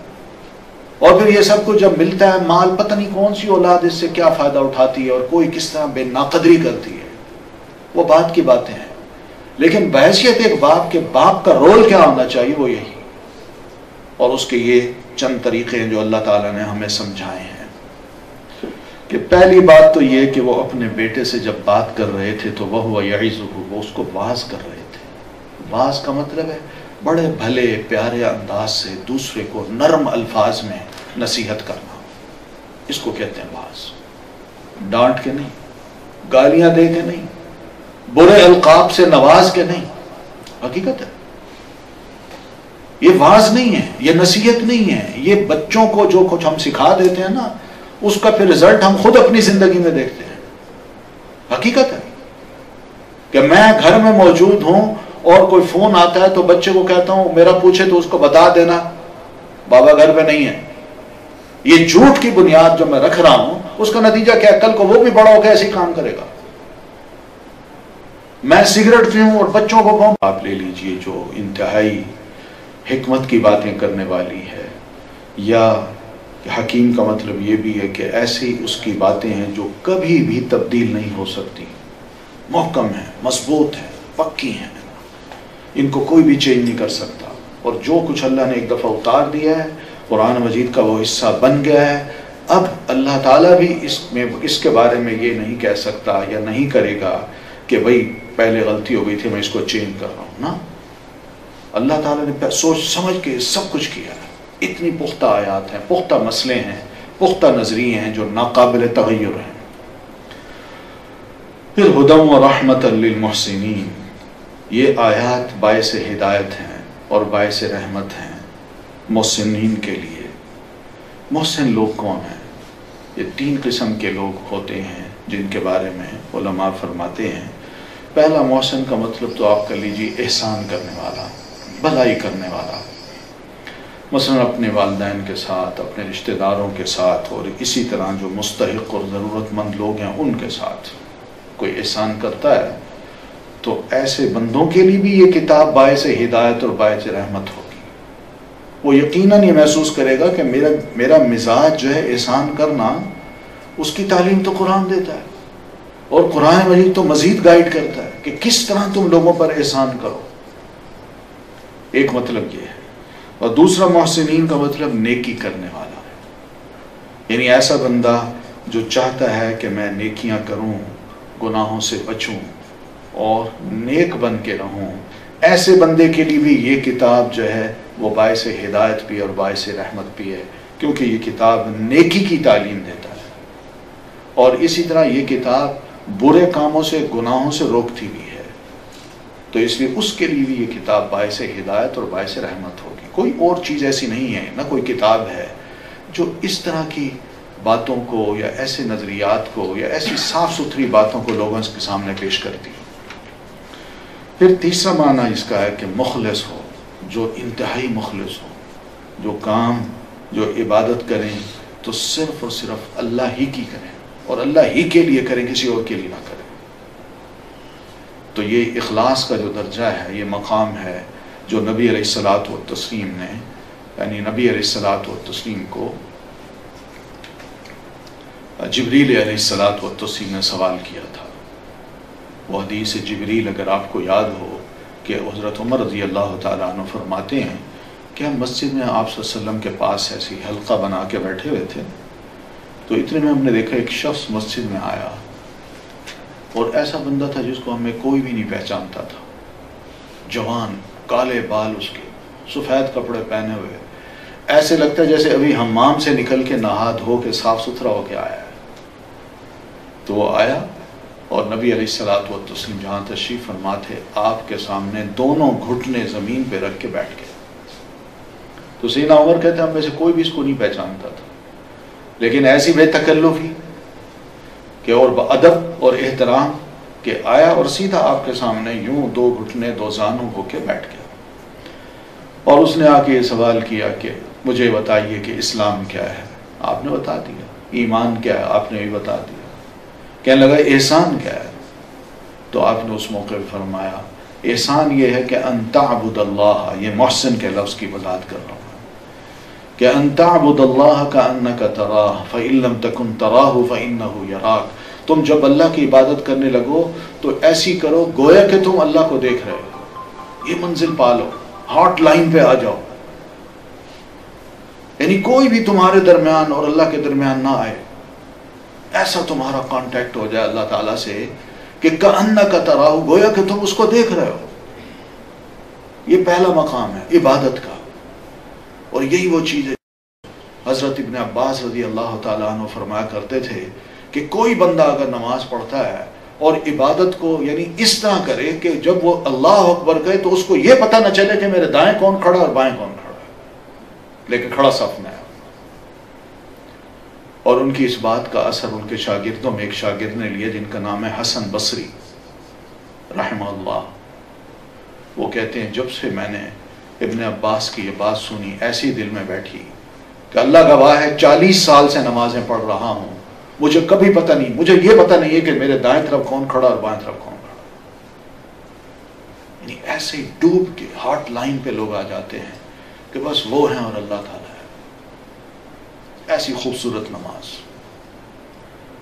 S1: اور پھر یہ سب کچھ جب ملتا ہے مال، پتہ نہیں کون سی اولاد اس سے کیا فائدہ اٹھاتی ہے اور کوئی کس طرح بے ناقدری کرتی ہے، وہ بات کی باتیں ہیں۔ لیکن بحیثیت ایک باپ کے باپ کا رول کیا ہونا چاہیے وہ یہی، اور اس کے یہ چند طریقے ہیں جو اللہ تعالیٰ نے ہمیں سمجھائے ہیں۔ کہ پہلی بات تو یہ کہ وہ اپنے بیٹے سے جب بات کر رہے تھے تو وہ یعظہ، وہ اس کو واعظ کر رہے تھے۔ واعظ کا مطلب ہے بڑے بھلے پیارے انداز سے دوسرے کو نرم الفاظ میں نصیحت کرنا، اس کو کہتے ہیں واعظ۔ ڈانٹ کے نہیں، گالیاں دے کے نہیں، برے القاب سے نواز کے نہیں، حقیقت ہے یہ واعظ نہیں ہے، یہ نصیحت نہیں ہے، یہ بچوں کو جو کچھ ہم سکھا دیتے ہیں نا اس کا پھر رزلٹ ہم خود اپنی زندگی میں دیکھتے ہیں۔ حقیقت ہے کہ میں گھر میں موجود ہوں اور کوئی فون آتا ہے تو بچے کو کہتا ہوں میرا پوچھے تو اس کو بتا دینا بابا گھر پہ نہیں ہے۔ یہ جھوٹ کی بنیاد جو میں رکھ رہا ہوں اس کا نتیجہ کیا ہے؟ کل کو وہ بھی بڑا ہو کے ایسے کام کرے گا۔ میں سگریٹ پیوں اور بچوں کو کہوں، آپ لے لیجئے جو انتہائی حکمت کی باتیں کرنے والی ہے، یا حکیم کا مطلب یہ بھی ہے کہ ایسی اس کی باتیں ہیں جو کبھی بھی تبدیل نہیں ہو سکتی، محکم ہیں، مضبوط ہیں، پکی ہیں، ان کو کوئی بھی چینج نہیں کر سکتا، اور جو کچھ اللہ نے ایک دفعہ اتار دیا ہے قرآن مجید کا وہ حصہ بن گیا ہے۔ اب اللہ تعالیٰ بھی اس کے بارے میں یہ نہیں کہہ سکتا یا نہیں کرے گا کہ بھئی پہلے غلطی ہو گئی تھی میں اس کو چینج کر رہا ہوں، نا، اللہ تعالیٰ نے سوچ سمجھ کے سب کچھ کیا ہے۔ اتنی پختہ آیات ہیں، پختہ مسئلے ہیں، پختہ نظریے ہیں جو ناقابل تغیر ہیں۔ پھر ہدی و رحمت للمحسنین، یہ آیات باعث ہدایت ہیں اور باعث رحمت ہیں محسنین کے لیے۔ محسن لوگ کون ہیں؟ یہ تین قسم کے لوگ ہوتے ہیں جن کے بارے میں علماء فرماتے ہیں۔ پہلا محسن کا مطلب تو آپ کر لیجیے احسان کرنے والا، بھلائی کرنے والا، مثلا اپنے والدین کے ساتھ، اپنے رشتہ داروں کے ساتھ، اور اسی طرح جو مستحق اور ضرورت مند لوگ ہیں ان کے ساتھ کوئی احسان کرتا ہے تو ایسے بندوں کے لیے بھی یہ کتاب باعث ہدایت اور باعث رحمت ہوگی۔ وہ یقیناً یہ محسوس کرے گا کہ میرا مزاج جو ہے احسان کرنا، اس کی تعلیم تو قرآن دیتا ہے، اور قرآن مجید تو مزید گائیڈ کرتا ہے کہ کس طرح تم لوگوں پر احسان کرو۔ ایک مطلب یہ ہے، اور دوسرا محسنین کا مطلب نیکی کرنے والا ہے، یعنی ایسا بندہ جو چاہتا ہے کہ میں نیکیاں کروں، گناہوں سے بچوں اور نیک بن کے رہوں، ایسے بندے کے لیے بھی یہ کتاب جو ہے وہ باعث ہدایت بھی اور باعث رحمت بھی ہے، کیونکہ یہ کتاب نیکی کی تعلیم دیتا ہے، اور اسی طرح یہ کتاب برے کاموں سے، گناہوں سے روکتی بھی ہے۔ تو اس لیے اس کے لیے بھی یہ کتاب باعث ہدایت اور باعث رحمت ہوگی. کوئی اور چیز ایسی نہیں ہے، نہ کوئی کتاب ہے جو اس طرح کی باتوں کو یا ایسے نظریات کو یا ایسی صاف ستھری باتوں کو لوگوں کے سامنے پیش کرتی. پھر تیسرا معنی اس کا ہے کہ مخلص ہو، جو انتہائی مخلص ہو، جو کام جو عبادت کریں تو صرف اور صرف اللہ ہی کی کریں اور اللہ ہی کے لیے کریں، کسی اور کے لیے نہ کریں. تو یہ اخلاص کا جو درجہ ہے، یہ مقام ہے جو نبی علیہ الصلاۃ والتسلیم نے، یعنی نبی علیہ الصلاۃ والتسلیم کو جبریل علیہ الصلاۃ والتسلیم نے سوال کیا تھا. وہ حدیث جبریل اگر آپ کو یاد ہو کہ حضرت عمر رضی اللہ تعالیٰ عنہ فرماتے ہیں کہ ہم مسجد میں آپ صلی اللہ علیہ وسلم کے پاس ایسی حلقہ بنا کے بیٹھے ہوئے تھے، تو اتنے میں ہم نے دیکھا ایک شخص مسجد میں آیا اور ایسا بندہ تھا جس کو ہمیں کوئی بھی نہیں پہچانتا تھا. جوان، کالے بال اس کے، سفید کپڑے پہنے ہوئے، ایسے لگتا ہے جیسے ابھی حمام سے نکل کے نہا دھو کے صاف ستھرا ہو کے آیا ہے. تو وہ آیا اور نبی علیہ الصلاۃ والتسلیم جہاں تشریف فرما تھے آپ کے سامنے دونوں گھٹنے زمین پہ رکھ کے بیٹھ گئے. تو سیدنا عمر کہتے ہیں ہم میں سے کوئی بھی اس کو نہیں پہچانتا تھا، لیکن ایسی بے تکلفی کہ اور ادب اور احترام کہ آیا اور سیدھا آپ کے سامنے یوں دو گھٹنے دو زانوں ہو کے بیٹھ گیا. اور اس نے آ کے یہ سوال کیا کہ مجھے بتائیے کہ اسلام کیا ہے. آپ نے بتا دیا. ایمان کیا ہے؟ آپ نے بھی بتا دیا. کہنے لگا احسان کیا ہے؟ تو آپ نے اس موقع پہ فرمایا احسان یہ ہے کہ ان تعبد اللہ، یہ محسن کے لفظ کی وضاحت کر رہا ہوں، کہ ان تعبد اللہ کأنک تراہ فإن لم تکن تراہ فإنہ یراک. تم جب اللہ کی عبادت کرنے لگو تو ایسی کرو گویا کہ تم اللہ کو دیکھ رہے ہو. یہ منزل پالو، ہاٹ لائن پہ آ جاؤ، یعنی کوئی بھی تمہارے درمیان اور اللہ کے درمیان نہ آئے. ایسا تمہارا کانٹیکٹ ہو جائے اللہ تعالیٰ سے کہ کأنک تراہ، گویا کہ تم اس کو دیکھ رہے ہو. یہ پہلا مقام ہے عبادت کا، اور یہی وہ چیز ہے. حضرت ابن عباس رضی اللہ تعالیٰ عنہ فرمایا کرتے تھے کہ کوئی بندہ اگر نماز پڑھتا ہے اور عبادت کو یعنی اس طرح کرے کہ جب وہ اللہ اکبر کہے تو اس کو یہ پتہ نہ چلے کہ میرے دائیں کون کھڑا اور بائیں کون کھڑا ہے، لیکن کھڑا صف میں ہے. اور ان کی اس بات کا اثر ان کے شاگردوں میں ایک شاگرد نے لیا جن کا نام ہے حسن بصری رحمہ اللہ. وہ کہتے ہیں جب سے میں نے ابن عباس کی یہ بات سنی ایسی دل میں بیٹھی کہ اللہ گواہ ہے 40 سال سے نمازیں پڑھ رہا ہوں، مجھے کبھی پتہ نہیں، مجھے یہ پتہ نہیں ہے کہ میرے دائیں طرف کون کھڑا اور بائیں طرف کون کھڑا. یعنی ایسے ڈوب کے ہاٹ لائن پہ لوگ آ جاتے ہیں کہ بس وہ ہیں اور اللہ تعالیٰ ہے. ایسی خوبصورت نماز.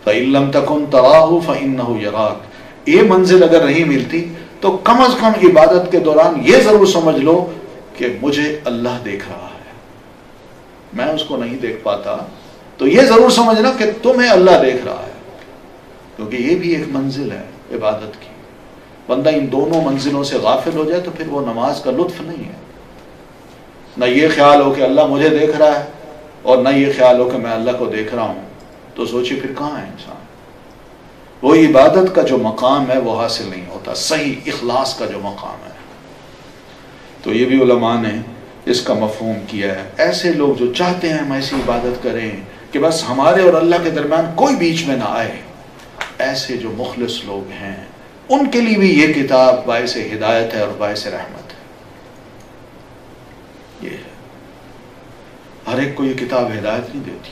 S1: فَإِن لَمْ تَكُنْ تَرَاهُ فَإِنَّهُ يَرَاكَ. یہ منزل اگر نہیں ملتی تو کم از کم عبادت کے دوران یہ ضرور سمجھ لو کہ مجھے اللہ دیکھ رہا ہے. میں اس کو نہیں دیکھ پاتا تو یہ ضرور سمجھنا کہ تمہیں اللہ دیکھ رہا ہے، کیونکہ یہ بھی ایک منزل ہے عبادت کی. بندہ ان دونوں منزلوں سے غافل ہو جائے تو پھر وہ نماز کا لطف نہیں ہے. نہ یہ خیال ہو کہ اللہ مجھے دیکھ رہا ہے اور نہ یہ خیال ہو کہ میں اللہ کو دیکھ رہا ہوں، تو سوچیے پھر کہاں ہے انسان. وہ عبادت کا جو مقام ہے وہ حاصل نہیں ہوتا، صحیح اخلاص کا جو مقام ہے. تو یہ بھی علماء نے اس کا مفہوم کیا ہے. ایسے لوگ جو چاہتے ہیں ہم ایسی عبادت کریں کہ بس ہمارے اور اللہ کے درمیان کوئی بیچ میں نہ آئے، ایسے جو مخلص لوگ ہیں ان کے لیے بھی یہ کتاب باعث ہدایت ہے اور باعث رحمت ہے. یہ ہے، ہر ایک کو یہ کتاب ہدایت نہیں دیتی.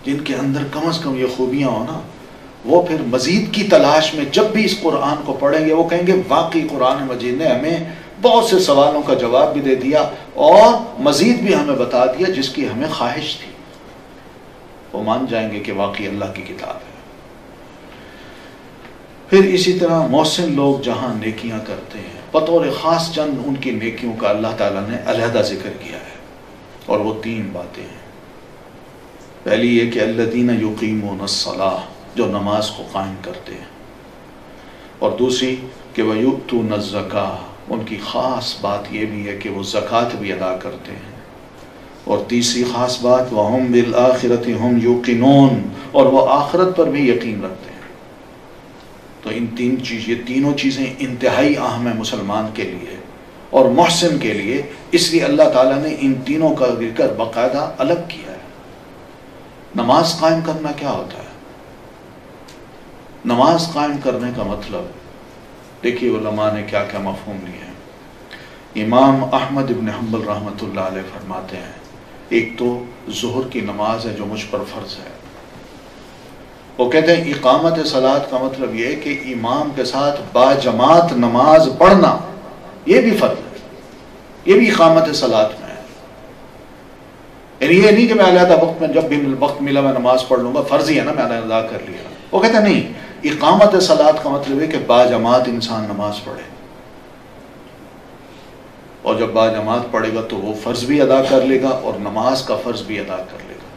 S1: جن کے اندر کم از کم یہ خوبیاں ہو نا، وہ پھر مزید کی تلاش میں جب بھی اس قرآن کو پڑھیں گے وہ کہیں گے واقعی قرآن مجید نے ہمیں بہت سے سوالوں کا جواب بھی دے دیا اور مزید بھی ہمیں بتا دیا جس کی ہمیں خواہش تھی. وہ مان جائیں گے کہ واقعی اللہ کی کتاب ہے. پھر اسی طرح محسن لوگ جہاں نیکیاں کرتے ہیں، بطور خاص چند ان کی نیکیوں کا اللہ تعالیٰ نے علیحدہ ذکر کیا ہے، اور وہ 3 باتیں ہیں. پہلی یہ کہ الذین یقیمون الصلاۃ، جو نماز کو قائم کرتے ہیں، اور دوسری کہ ویؤتون الزکاۃ، ان کی خاص بات یہ بھی ہے کہ وہ زکوٰۃ بھی ادا کرتے ہیں، اور تیسری خاص بات وَهُمْ بِالْآخِرَةِ هُمْ يُوقِنُونَ، اور وہ آخرت پر بھی یقین رکھتے ہیں. تو یہ تینوں چیزیں انتہائی اہم ہیں مسلمان کے لیے اور محسن کے لیے، اس لیے اللہ تعالیٰ نے ان تینوں کا ذکر باقاعدہ الگ کیا ہے۔ نماز قائم کرنا کیا ہوتا ہے؟ نماز قائم کرنے کا مطلب دیکھیے علماء نے کیا کیا مفہوم لیے ہیں۔ امام احمد ابن حنبل رحمۃ اللہ علیہ فرماتے ہیں ایک تو ظہر کی نماز ہے جو مجھ پر فرض ہے، وہ کہتے ہیں اقامت صلاۃ کا مطلب یہ ہے کہ امام کے ساتھ باجماعت نماز پڑھنا، یہ بھی فرض ہے، یہ بھی اقامت صلاۃ میں ہے۔ یعنی یہ نہیں کہ میں علیحدہ وقت میں جب بھی وقت ملا میں نماز پڑھ لوں گا، فرض ہی ہے نا، میں نے ادا کر لیا۔ وہ کہتے ہیں نہیں، اقامت صلاۃ کا مطلب ہے کہ باجماعت انسان نماز پڑھے، اور جب باجماعت پڑھے گا تو وہ فرض بھی ادا کر لے گا اور نماز کا فرض بھی ادا کر لے گا۔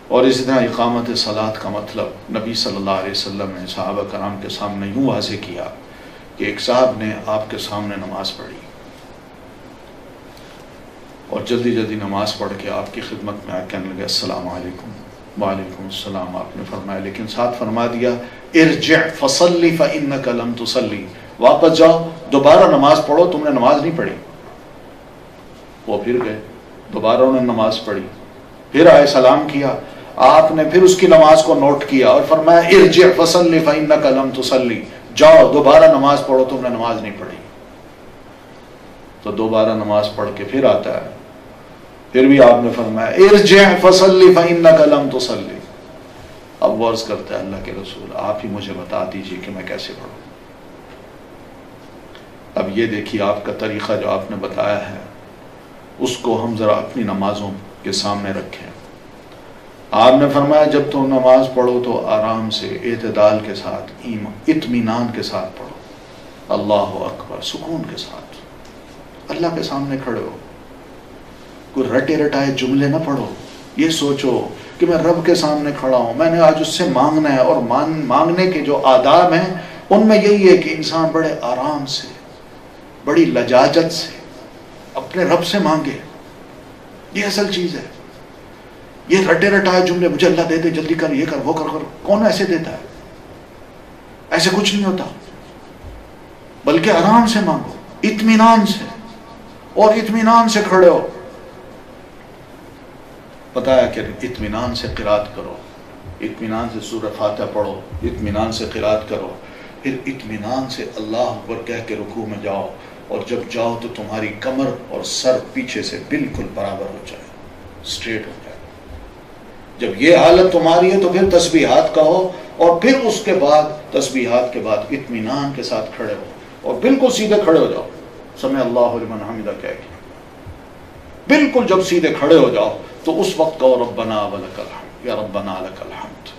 S1: اور اسی طرح اقامت صلاۃ کا مطلب نبی صلی اللہ علیہ وسلم نے صحابہ کرام کے سامنے یوں واضح کیا کہ ایک صاحب نے آپ کے سامنے نماز پڑھی اور جلدی جلدی نماز پڑھ کے آپ کی خدمت میں آ کے کہنے لگے السلام علیکم۔ وعلیکم السلام آپ نے فرمایا، لیکن ساتھ فرما دیا ارجع فصلی فإنک لم تصلی، واپس جاؤ دوبارہ نماز پڑھو، تم نے نماز نہیں پڑھی۔ وہ پھر گئے، دوبارہ انہوں نے نماز پڑھی، پھر آئے سلام کیا، آپ نے پھر اس کی نماز کو نوٹ کیا اور فرمایا ارجع فصلی فإنک لم تصلی، جاؤ دوبارہ نماز پڑھو، تم نے نماز نہیں پڑھی۔ تو دوبارہ نماز پڑھ کے پھر آتا ہے، پھر بھی آپ نے فرمایا ارجع فصلی فإنک لم تصلی۔ اب وہ عرض کرتا ہے اللہ کے رسول آپ ہی مجھے بتا دیجئے کہ میں کیسے پڑھوں۔ اب یہ دیکھیے آپ کا طریقہ جو آپ نے بتایا ہے اس کو ہم ذرا اپنی نمازوں کے سامنے رکھیں۔ آپ نے فرمایا جب تم نماز پڑھو تو آرام سے اعتدال کے ساتھ اطمینان کے ساتھ پڑھو، اللہ اکبر، سکون کے ساتھ اللہ کے سامنے کھڑے ہو، کوئی رٹے رٹائے جملے نہ پڑھو، یہ سوچو کہ میں رب کے سامنے کھڑا ہوں، میں نے آج اس سے مانگنا ہے، اور مانگنے کے جو آداب ہیں ان میں یہی ہے کہ انسان بڑے آرام سے، بڑی لجاجت سے اپنے رب سے مانگے، یہ اصل چیز ہے۔ یہ رٹے رٹائے جملے مجھے اللہ دے دے، جلدی کر، یہ کر، وہ کر، کون ایسے دیتا ہے؟ ایسے کچھ نہیں ہوتا، بلکہ آرام سے مانگو، اطمینان سے، اور اطمینان سے کھڑے ہو۔ بتایا کہ اطمینان سے قرات کرو، اطمینان سے سورہ فاتحہ پڑھو، اطمینان سے قرات کرو، پھر اطمینان سے اللہ اکبر کہہ کے رکوع میں جاؤ، اور جب جاؤ تو تمہاری کمر اور سر پیچھے سے بالکل برابر ہو جائے، سٹریٹ ہو جائے۔ جب یہ حالت تمہاری ہے تو پھر تسبیحات کہو، اور پھر اس کے بعد تسبیحات کے بعد اطمینان کے ساتھ کھڑے ہو اور بالکل سیدھے کھڑے ہو جاؤ، سمع اللہ لمن حمدہ کہہ کے بالکل جب سیدھے کھڑے ہو جاؤ تو اس وقت کہو ربنا ولک الحمد، یا ربنا لک الحمد۔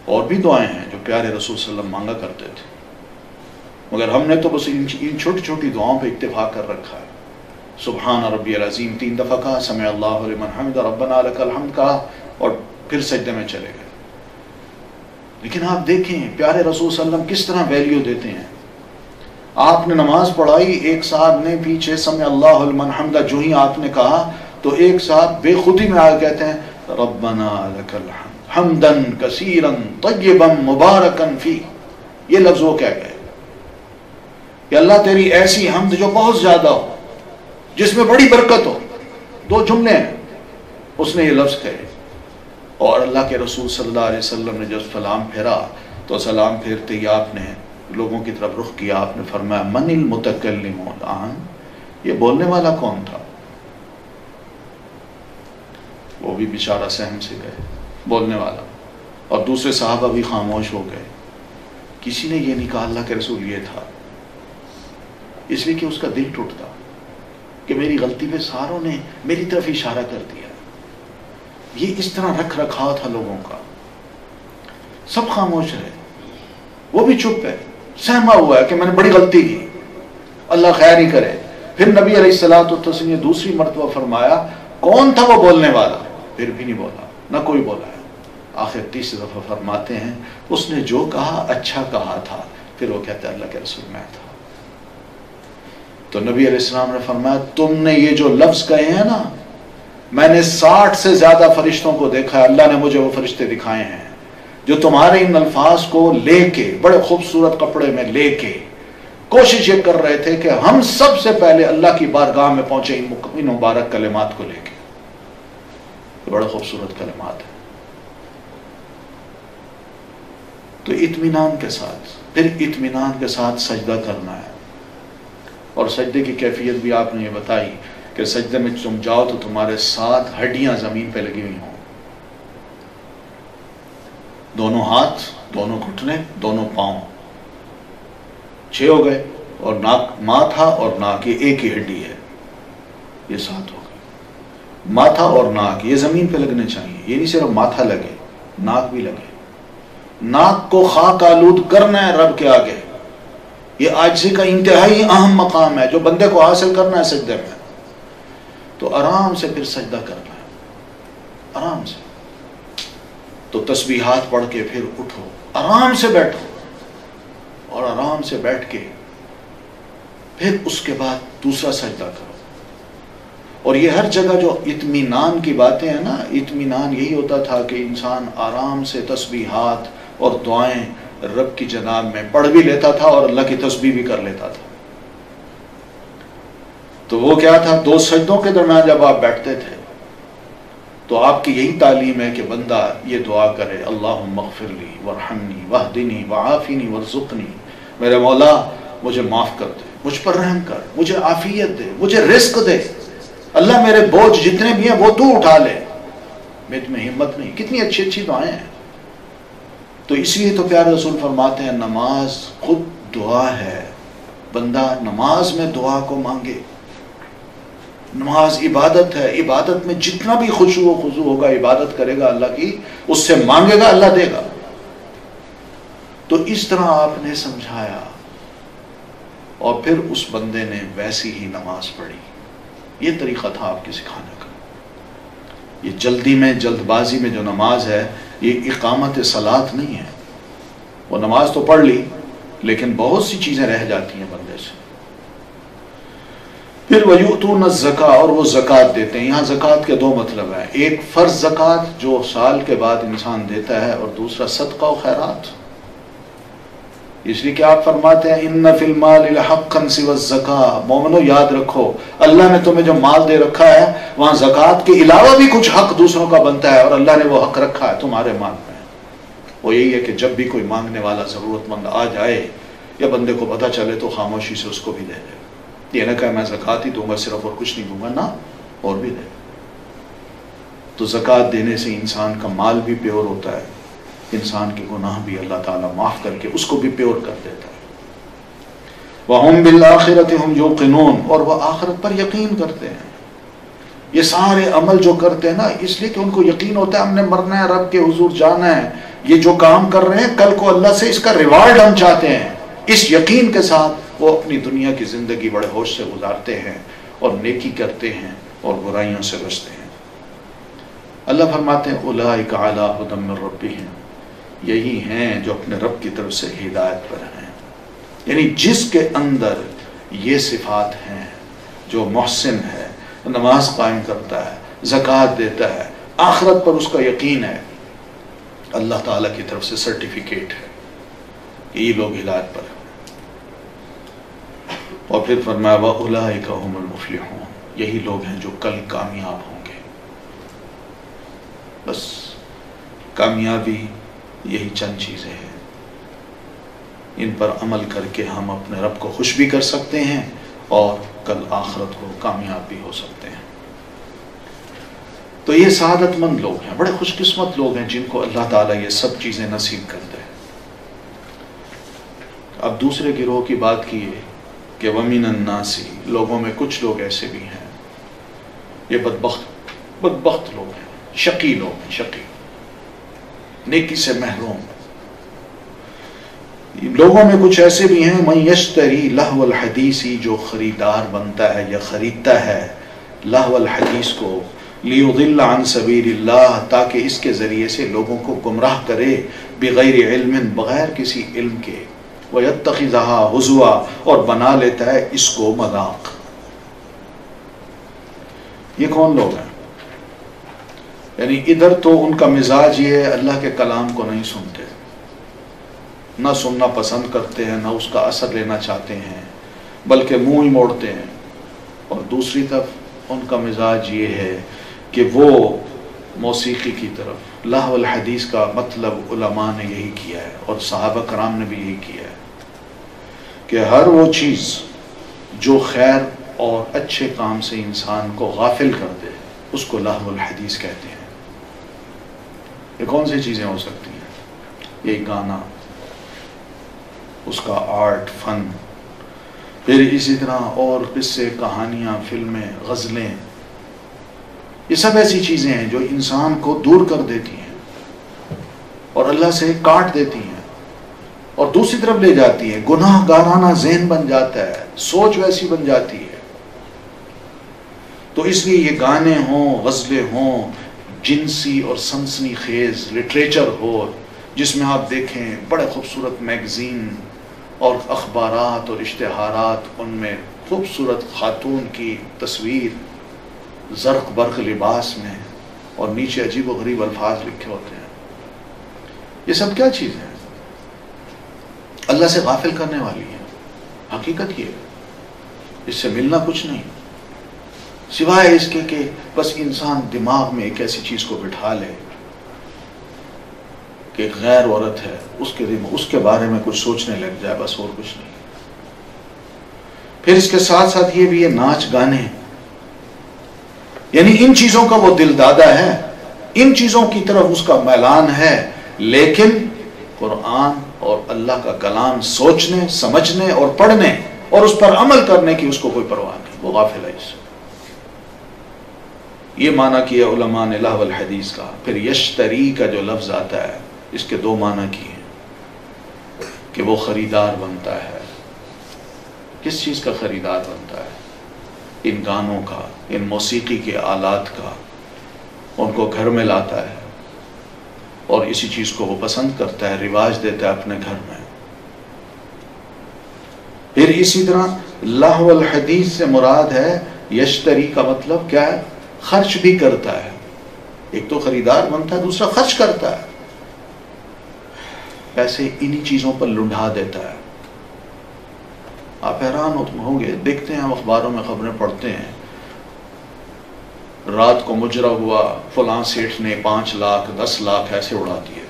S1: اور بھی دعائیں ہیں جو پیارے رسول صلی اللہ علیہ وسلم مانگا کرتے تھے، مگر ہم نے تو بس ان چھوٹی چھوٹی دعاؤں پہ اکتفا کر رکھا ہے۔ سبحان ربی العظیم 3 دفعہ کہا، سمع اللہ لمن حمدہ، ربنا لک الحمد کہا، اور پھر سجدے میں چلے گئے۔ لیکن آپ دیکھیں پیارے رسول صلی اللہ علیہ وسلم کس طرح ویلیو دیتے ہیں۔ آپ نے نماز پڑھائی، ایک صاحب نے پیچھے سمع اللہ لمن حمدہ جو ہی آپ نے کہا تو ایک صاحب بے خودی میں آگے کہتے ہیں ربنا لک الحمد حمدا کثیرا طیبا مبارکا فی، یہ لفظ وہ کہہ گئے کہ اللہ تیری ایسی حمد جو بہت زیادہ ہو، جس میں بڑی برکت ہو۔ 2 جملے ہیں، اس نے یہ لفظ کہے، اور اللہ کے رسول صلی اللہ علیہ وسلم نے جب سلام پھیرا تو سلام پھیرتے ہی آپ نے لوگوں کی طرف رخ کیا، آپ نے فرمایا من المتکلم الآن، یہ بولنے والا کون تھا؟ وہ بھی بیچارہ سہم سے گئے، بولنے والا، اور دوسرے صحابہ بھی خاموش ہو گئے۔ کسی نے یہ نہیں کہا اللہ کے رسول یہ تھا، اس لیے کہ اس کا دل ٹوٹتا کہ میری غلطی پہ ساروں نے میری طرف اشارہ کر دیا۔ یہ اس طرح رکھ رکھا تھا لوگوں کا، سب خاموش رہے، وہ بھی چپ ہے، سہما ہوا ہے کہ میں نے بڑی غلطی کی، اللہ خیر ہی کرے۔ پھر نبی علیہ الصلوۃ والتسلیم نے دوسری مرتبہ فرمایا کون تھا وہ بولنے والا؟ پھر بھی نہیں بولا، نہ کوئی بولا ہے۔ آخر تیسری دفعہ فرماتے ہیں اس نے جو کہا اچھا کہا تھا، پھر وہ کہتا ہے اللہ کے رسول میں تھا۔ تو نبی علیہ السلام نے فرمایا تم نے یہ جو لفظ کہے ہیں نا، میں نے 60 سے زیادہ فرشتوں کو دیکھا ہے، اللہ نے مجھے وہ فرشتے دکھائے ہیں، جو تمہارے ان الفاظ کو لے کے بڑے خوبصورت کپڑے میں لے کے کوشش یہ کر رہے تھے کہ ہم سب سے پہلے اللہ کی بارگاہ میں پہنچے ان مبارک کلمات کو لے کے. بڑے خوبصورت کلمات ہیں. تو اطمینان کے ساتھ، پھر اطمینان کے ساتھ سجدہ کرنا ہے. اور سجدے کی کیفیت بھی آپ نے یہ بتائی کہ سجدے میں تم جاؤ تو تمہارے 7 ہڈیاں زمین پہ لگی ہوئی ہوں، دونوں ہاتھ، دونوں گھٹنے، دونوں پاؤں، 6 ہو گئے. اور ناک، ماتھا اور ناک یہ ایک ہی ہڈی ہے، یہ 7 ہو گئے. ماتھا اور ناک یہ زمین پہ لگنے چاہیے. یہ نہیں صرف ماتھا لگے، ناک بھی لگے. ناک کو خاک آلود کرنا ہے رب کے آگے. یہ عاجزی کا انتہائی اہم مقام ہے جو بندے کو حاصل کرنا ہے سجدے میں. تو آرام سے پھر سجدہ کرنا ہے، آرام سے. تو تسبیحات پڑھ کے پھر اٹھو، آرام سے بیٹھو، اور آرام سے بیٹھ کے پھر اس کے بعد دوسرا سجدہ کرو. اور یہ ہر جگہ جو اطمینان کی باتیں ہیں نا، اطمینان یہی ہوتا تھا کہ انسان آرام سے تسبیحات اور دعائیں رب کی جناب میں پڑھ بھی لیتا تھا اور اللہ کی تسبیح بھی کر لیتا تھا. تو وہ کیا تھا، 2 سجدوں کے درمیان جب آپ بیٹھتے تھے تو آپ کی یہی تعلیم ہے کہ بندہ یہ دعا کرے، اللہم اغفر لی وارحمنی واہدنی وعافنی وارزقنی. میرے مولا مجھے معاف کر دے، مجھ پر رحم کر، مجھے عافیت دے، مجھے رزق دے. اللہ میرے بوجھ جتنے بھی ہیں وہ تو اٹھا لے، میرے میں ہمت نہیں. کتنی اچھی اچھی دعائیں ہیں. تو اس لیے تو پیارے رسول فرماتے ہیں نماز خود دعا ہے. بندہ نماز میں دعا کو مانگے. نماز عبادت ہے. عبادت میں جتنا بھی خشوع و خضوع ہوگا، عبادت کرے گا اللہ کی، اس سے مانگے گا اللہ دے گا. تو اس طرح آپ نے سمجھایا اور پھر اس بندے نے ویسی ہی نماز پڑھی. یہ طریقہ تھا آپ کے سکھانے کا. یہ جلدی میں، جلد بازی میں جو نماز ہے یہ اقامت صلاۃ نہیں ہے. وہ نماز تو پڑھ لی لیکن بہت سی چیزیں رہ جاتی ہیں بندے سے. پھر وَيُؤْتُونَ الزَّكَاةَ، اور وہ زکوٰۃ دیتے ہیں. یہاں زکوٰۃ کے 2 مطلب ہیں، ایک فرض زکوٰۃ جو سال کے بعد انسان دیتا ہے، اور دوسرا صدقہ و خیرات. اس لیے کہ آپ فرماتے ہیں ان فی المال لحقا سوى الزکاة. مومنو یاد رکھو اللہ نے تمہیں جو مال دے رکھا ہے وہاں زکوٰۃ کے علاوہ بھی کچھ حق دوسروں کا بنتا ہے، اور اللہ نے وہ حق رکھا ہے تمہارے مال میں. وہ یہی ہے کہ جب بھی کوئی مانگنے والا ضرورت مند آ جائے یا بندے کو پتہ چلے تو خاموشی سے اس کو بھی دے دے. یہ نہ کہ میں زکوٰۃ ہی دوں گا صرف اور کچھ نہیں دوں گا، نہ، اور بھی دے. تو زکوٰۃ دینے سے انسان کا مال بھی پیور ہوتا ہے، انسان کے گناہ بھی اللہ تعالیٰ معاف کر کے اس کو بھی پیور کر دیتا ہے. وَهُمْ بِالْآخِرَةِ هُمْ يُوقِنُونَ، اور وہ آخرت پر یقین کرتے ہیں. یہ سارے عمل جو کرتے ہیں نا، اس لیے کہ ان کو یقین ہوتا ہے ہم نے مرنا ہے، رب کے حضور جانا ہے. یہ جو کام کر رہے ہیں کل کو اللہ سے اس کا ریوارڈ ہم چاہتے ہیں. اس یقین کے ساتھ وہ اپنی دنیا کی زندگی بڑے ہوش سے گزارتے ہیں اور نیکی کرتے ہیں اور برائیوں سے بچتے ہیں. اللہ فرماتے ہیں اولئک علی ھدی من ربہم، یہی ہیں جو اپنے رب کی طرف سے ہدایت پر ہیں. یعنی جس کے اندر یہ صفات ہیں، جو محسن ہے، نماز قائم کرتا ہے، زکوٰۃ دیتا ہے، آخرت پر اس کا یقین ہے، اللہ تعالیٰ کی طرف سے سرٹیفکیٹ ہے کہ یہ لوگ ہدایت پر ہیں. اور پھر فرمایا وَأُولَئِكَ هُمُ الْمُفْلِحُونَ، یہی لوگ ہیں جو کل کامیاب ہوں گے. بس کامیابی یہی چند چیزیں ہیں، ان پر عمل کر کے ہم اپنے رب کو خوش بھی کر سکتے ہیں اور کل آخرت کو کامیاب بھی ہو سکتے ہیں. تو یہ سعادت مند لوگ ہیں، بڑے خوش قسمت لوگ ہیں جن کو اللہ تعالیٰ یہ سب چیزیں نصیب کرتے ہیں. اب دوسرے گروہ کی بات کیے کہ وَمِنَ النَّاسِ، لوگوں میں کچھ لوگ ایسے بھی ہیں، یہ بدبخت لوگ ہیں، شقی لوگ ہیں، شقی، نیکی سے محروم. لوگوں میں کچھ ایسے بھی ہیں مَن یشتری لہو الحدیث، جو خریدار بنتا ہے یا خریدتا ہے لہو الحدیث کو، لیضل عن سبیل اللہ، تاکہ اس کے ذریعے سے لوگوں کو گمراہ کرے، بغیر علم، بغیر کسی علم کے، وَيَتَّخِذَهَا هُزُوًا، اور بنا لیتا ہے اس کو مذاق. یہ کون لوگ ہیں؟ یعنی ادھر تو ان کا مزاج یہ ہے اللہ کے کلام کو نہیں سنتے، نہ سننا پسند کرتے ہیں، نہ اس کا اثر لینا چاہتے ہیں، بلکہ منہ ہی موڑتے ہیں. اور دوسری طرف ان کا مزاج یہ ہے کہ وہ موسیقی کی طرف، لہو الحدیث کا مطلب علماء نے یہی کیا ہے اور صحابہ کرام نے بھی یہی کیا ہے کہ ہر وہ چیز جو خیر اور اچھے کام سے انسان کو غافل کر دے اس کو لہو الحدیث کہتے ہیں. یہ کون سی چیزیں ہو سکتی ہیں؟ یہ گانا، اس کا آرٹ، فن، پھر اسی طرح اور قصے، کہانیاں، فلمیں، غزلیں، یہ سب ایسی چیزیں ہیں جو انسان کو دور کر دیتی ہیں اور اللہ سے کاٹ دیتی ہیں اور دوسری طرف لے جاتی ہے. گناہ گارانہ ذہن بن جاتا ہے، سوچ ویسی بن جاتی ہے. تو اس لیے یہ گانے ہوں، غزلیں ہوں، جنسی اور سنسنی خیز لٹریچر ہو جس میں آپ دیکھیں بڑے خوبصورت میگزین اور اخبارات اور اشتہارات، ان میں خوبصورت خاتون کی تصویر زرق برق لباس میں اور نیچے عجیب و غریب الفاظ لکھے ہوتے ہیں. یہ سب کیا چیز ہے؟ اللہ سے غافل کرنے والی ہے. حقیقت یہ ہے، اس سے ملنا کچھ نہیں سوائے اس کے کہ بس انسان دماغ میں ایک ایسی چیز کو بٹھا لے کہ غیر عورت ہے، اس کے بارے میں کچھ سوچنے لگ جائے، بس اور کچھ نہیں. پھر اس کے ساتھ ساتھ یہ بھی ہے ناچ گانے، یعنی ان چیزوں کا وہ دل دادا ہے، ان چیزوں کی طرف اس کا میلان ہے، لیکن قرآن اور اللہ کا کلام سوچنے، سمجھنے اور پڑھنے اور اس پر عمل کرنے کی اس کو کوئی پرواہ نہیں، وہ غافل ہے اس سے. یہ معنی کیا علماء نے لہو الحدیث کا. پھر یشتری کا جو لفظ آتا ہے اس کے دو معنی کیے ہیں کہ وہ خریدار بنتا ہے. کس چیز کا خریدار بنتا ہے؟ ان گانوں کا، ان موسیقی کے آلات کا. ان کو گھر میں لاتا ہے اور اسی چیز کو وہ پسند کرتا ہے، رواج دیتا ہے اپنے گھر میں. پھر اسی طرح لہو الحدیث سے مراد ہے، یشتری کا مطلب کیا ہے؟ خرچ بھی کرتا ہے. ایک تو خریدار بنتا ہے، دوسرا خرچ کرتا ہے، پیسے انہی چیزوں پر لنڈھا دیتا ہے. آپ حیران ہوں گے، دیکھتے ہیں ہم اخباروں میں خبریں پڑھتے ہیں، رات کو مجرا ہوا، فلاں سیٹھ نے 5 لاکھ 10 لاکھ ایسے اڑا دیے.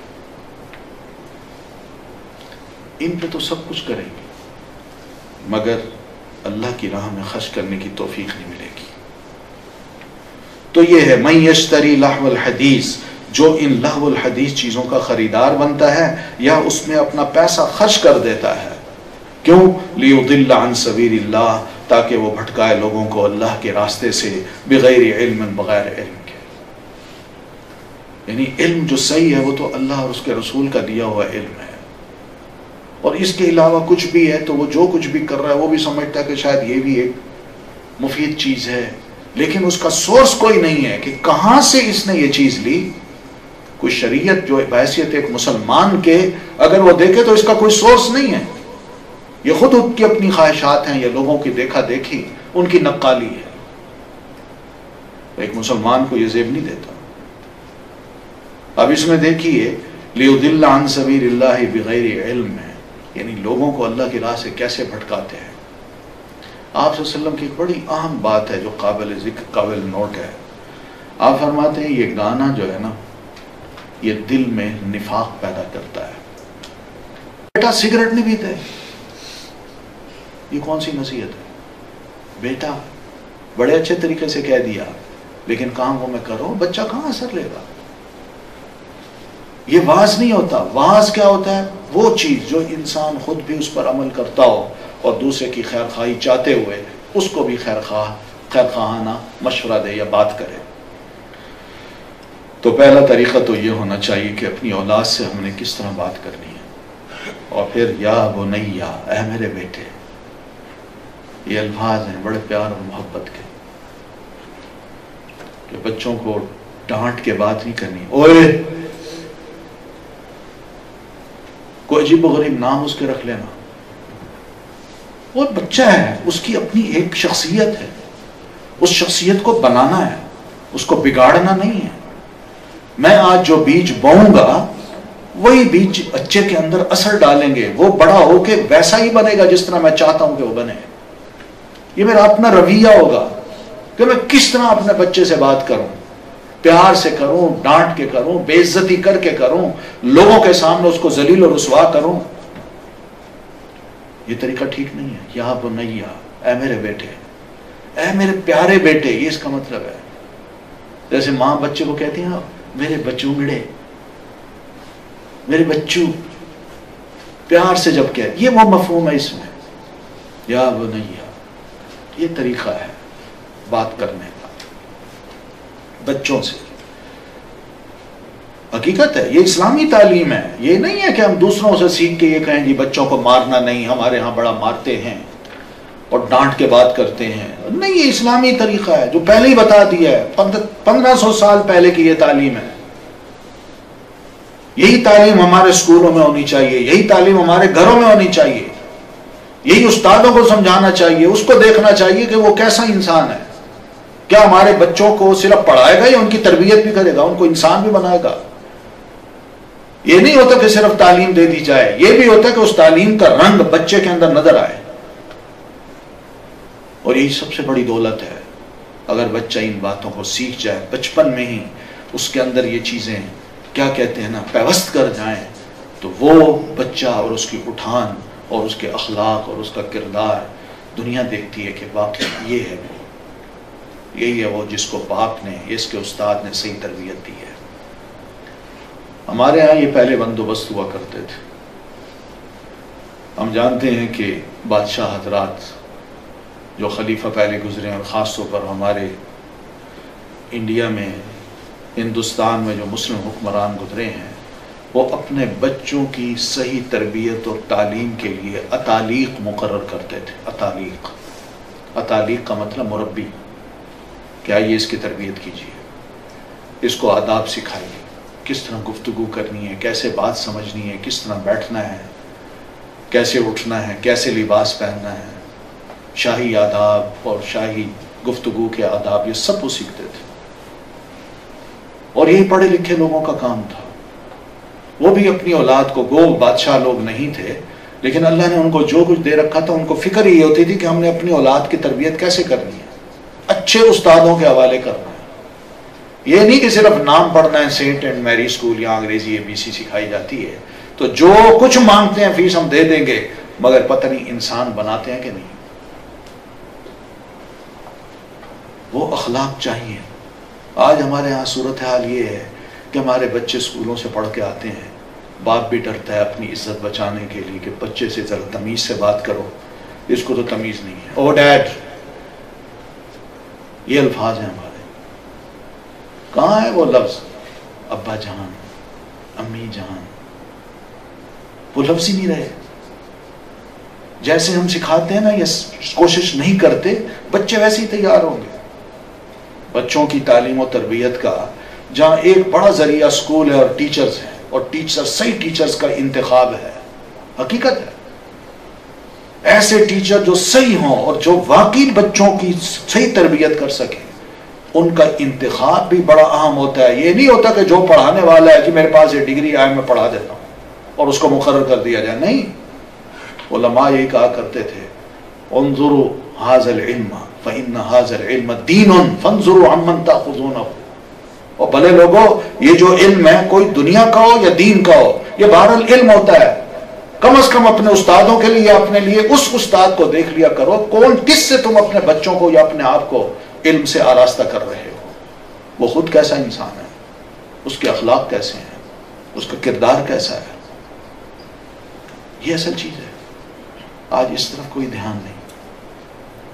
S1: ان پہ تو سب کچھ کریں گے مگر اللہ کی راہ میں خرچ کرنے کی توفیق نہیں ملے گی. تو یہ ہے من یشتری لہو الحدیث، جو ان لہو الحدیث چیزوں کا خریدار بنتا ہے یا اس میں اپنا پیسہ خرچ کر دیتا ہے. کیوں؟ لیضل عن سبیل اللہ، تاکہ وہ بھٹکائے لوگوں کو اللہ کے راستے سے، بغیر علم، بغیر علم کے. یعنی علم جو صحیح ہے وہ تو اللہ اور اس کے رسول کا دیا ہوا علم ہے، اور اس کے علاوہ کچھ بھی ہے تو وہ جو کچھ بھی کر رہا ہے وہ بھی سمجھتا ہے کہ شاید یہ بھی ایک مفید چیز ہے، لیکن اس کا سورس کوئی نہیں ہے کہ کہاں سے اس نے یہ چیز لی. کوئی شریعت جو بحیثیت ایک مسلمان کے اگر وہ دیکھے تو اس کا کوئی سورس نہیں ہے. یہ خود ان کی اپنی خواہشات ہیں، یہ لوگوں کی دیکھا دیکھی، ان کی نقالی ہے. ایک مسلمان کو یہ زیب نہیں دیتا. اب اس میں دیکھیے لیضل عن سبیل اللہ بغیر علم ہے، یعنی لوگوں کو اللہ کی راہ سے کیسے بھٹکاتے ہیں. آپ صلی اللہ علیہ وسلم کی ایک بڑی اہم بات ہے جو قابل ذکر، قابل نوٹ ہے. آپ فرماتے ہیں یہ گانا جو ہے نا یہ دل میں نفاق پیدا کرتا ہے. بیٹا سگریٹ نہیں پیتے، یہ کون سی نصیحت ہے؟ بیٹا بڑے اچھے طریقے سے کہہ دیا لیکن کام وہ میں کرو، بچہ کہاں اثر لے گا. یہ واعظ نہیں ہوتا. واعظ کیا ہوتا ہے؟ وہ چیز جو انسان خود بھی اس پر عمل کرتا ہو اور دوسرے کی خیر خواہی چاہتے ہوئے اس کو بھی خیر خواہانہ مشورہ دے یا بات کرے. تو پہلا طریقہ تو یہ ہونا چاہیے کہ اپنی اولاد سے ہم نے کس طرح بات کرنی ہے. اور پھر یا بنیا، اے میرے بیٹے، یہ الفاظ ہیں بڑے پیار اور محبت کے کہ بچوں کو ڈانٹ کے بات نہیں کرنی. اوئے، کوئی عجیب و غریب نام اس کے رکھ لینا. وہ بچہ ہے، اس کی اپنی ایک شخصیت ہے، اس شخصیت کو بنانا ہے، اس کو بگاڑنا نہیں ہے. میں آج جو بیج بوؤں گا وہی بیج بچے کے اندر اثر ڈالیں گے، وہ بڑا ہو کے ویسا ہی بنے گا جس طرح میں چاہتا ہوں کہ وہ بنے۔ یہ میرا اپنا رویہ ہوگا کہ میں کس طرح اپنے بچے سے بات کروں، پیار سے کروں، ڈانٹ کے کروں، بے عزتی کر کے کروں، لوگوں کے سامنے اس کو ذلیل و رسوا کروں۔ یہ طریقہ ٹھیک نہیں ہے۔ یا بنیا، اے میرے بیٹے، اے میرے پیارے بیٹے، یہ اس کا مطلب ہے۔ جیسے ماں بچے کو کہتی ہیں میرے بچوں گڑے، میرے بچوں، پیار سے جب کہتے، یہ وہ مفہوم ہے اس میں۔ یا بنیا، یہ طریقہ ہے بات کرنے کا بچوں سے۔ حقیقت ہے یہ اسلامی تعلیم ہے، یہ نہیں ہے کہ ہم دوسروں سے سیکھ کے یہ کہیں جی بچوں کو مارنا نہیں، ہمارے ہاں بڑا مارتے ہیں اور ڈانٹ کے بات کرتے ہیں۔ نہیں، یہ اسلامی طریقہ ہے جو پہلے ہی بتا دیا ہے، 1500 سال پہلے کی یہ تعلیم ہے۔ یہی تعلیم ہمارے اسکولوں میں ہونی چاہیے، یہی تعلیم ہمارے گھروں میں ہونی چاہیے، یہی استادوں کو سمجھانا چاہیے، اس کو دیکھنا چاہیے کہ وہ کیسا انسان ہے۔ کیا ہمارے بچوں کو صرف پڑھائے گا یا ان کی تربیت بھی کرے گا، ان کو انسان بھی بنائے گا؟ یہ نہیں ہوتا کہ صرف تعلیم دے دی جائے، یہ بھی ہوتا ہے کہ اس تعلیم کا رنگ بچے کے اندر نظر آئے۔ اور یہی سب سے بڑی دولت ہے، اگر بچہ ان باتوں کو سیکھ جائے بچپن میں ہی، اس کے اندر یہ چیزیں کیا کہتے ہیں نا پیوست کر جائیں، تو وہ بچہ اور اس کی اٹھان اور اس کے اخلاق اور اس کا کردار دنیا دیکھتی ہے کہ واقعی یہ ہے وہ، یہی ہے وہ جس کو باپ نے، اس کے استاد نے صحیح تربیت دی ہے۔ ہمارے ہاں یہ پہلے بندوبست ہوا کرتے تھے۔ ہم جانتے ہیں کہ بادشاہ حضرات جو خلیفہ پہلے گزرے ہیں، اور خاص طور پر ہمارے انڈیا میں، ہندوستان میں جو مسلم حکمران گزرے ہیں، وہ اپنے بچوں کی صحیح تربیت اور تعلیم کے لیے اتالیق مقرر کرتے تھے۔ اتالیق کا مطلب مربی، کہ آئیے اس کی تربیت کیجیے، اس کو آداب سکھائیے، کس طرح گفتگو کرنی ہے، کیسے بات سمجھنی ہے، کس طرح بیٹھنا ہے، کیسے اٹھنا ہے، کیسے لباس پہننا ہے، شاہی آداب اور شاہی گفتگو کے آداب، یہ سب وہ سیکھتے تھے۔ اور یہی پڑھے لکھے لوگوں کا کام تھا۔ وہ بھی اپنی اولاد کو، گو بادشاہ لوگ نہیں تھے، لیکن اللہ نے ان کو جو کچھ دے رکھا تھا، ان کو فکر یہ ہوتی تھی کہ ہم نے اپنی اولاد کی تربیت کیسے کرنی ہے، اچھے استادوں کے حوالے کرنا ہے۔ یہ نہیں کہ صرف نام پڑھنا ہے، سینٹ اینڈ میری اسکول، یہاں انگریزی ABC سکھائی جاتی ہے، تو جو کچھ مانگتے ہیں فیس ہم دے دیں گے، مگر پتہ نہیں انسان بناتے ہیں کہ نہیں۔ وہ اخلاق چاہیے۔ آج ہمارے ہاں صورتحال یہ ہے کہ ہمارے بچے اسکولوں سے پڑھ کے آتے ہیں، باپ بھی ڈرتا ہے اپنی عزت بچانے کے لیے کہ بچے سے ذرا تمیز سے بات کرو، اس کو تو تمیز نہیں ہے۔ او ڈیڈ، یہ الفاظ ہیں ہمارے۔ کہاں ہے وہ لفظ ابا جان، امی جان؟ وہ لفظ ہی نہیں رہے۔ جیسے ہم سکھاتے ہیں نا، یہ کوشش نہیں کرتے، بچے ویسے ہی تیار ہوں گے۔ بچوں کی تعلیم و تربیت کا جہاں ایک بڑا ذریعہ اسکول ہے اور ٹیچرز ہیں، اور صحیح ٹیچرز کا انتخاب ہے۔ حقیقت ہے ایسے ٹیچر جو صحیح ہوں اور جو واقعی بچوں کی صحیح تربیت کر سکیں، ان کا انتخاب بھی بڑا اہم ہوتا ہے۔ یہ نہیں ہوتا کہ جو پڑھانے والا ہے کہ میرے پاس یہ ڈگری آئے میں پڑھا دیتا ہوں اور اس کو مقرر کر دیا جائے، نہیں۔ علماء یہی کہا کرتے تھے، انظروا ھذا العلم فإن ھذا العلم دین فانظروا عمن تأخذونه۔ اور بھلے لوگوں، یہ جو علم ہے کوئی دنیا کا ہو یا دین کا ہو، یہ بہرحال علم ہوتا ہے۔ کم از کم اپنے استادوں کے لیے، اپنے لیے اس استاد کو دیکھ لیا کرو، کس سے تم اپنے بچوں کو یا اپنے آپ کو علم سے آراستہ کر رہے ہو، وہ خود کیسا انسان ہے، اس کے اخلاق کیسے ہیں، اس کا کردار کیسا ہے۔ یہ اصل چیز ہے۔ آج اس طرف کوئی دھیان نہیں۔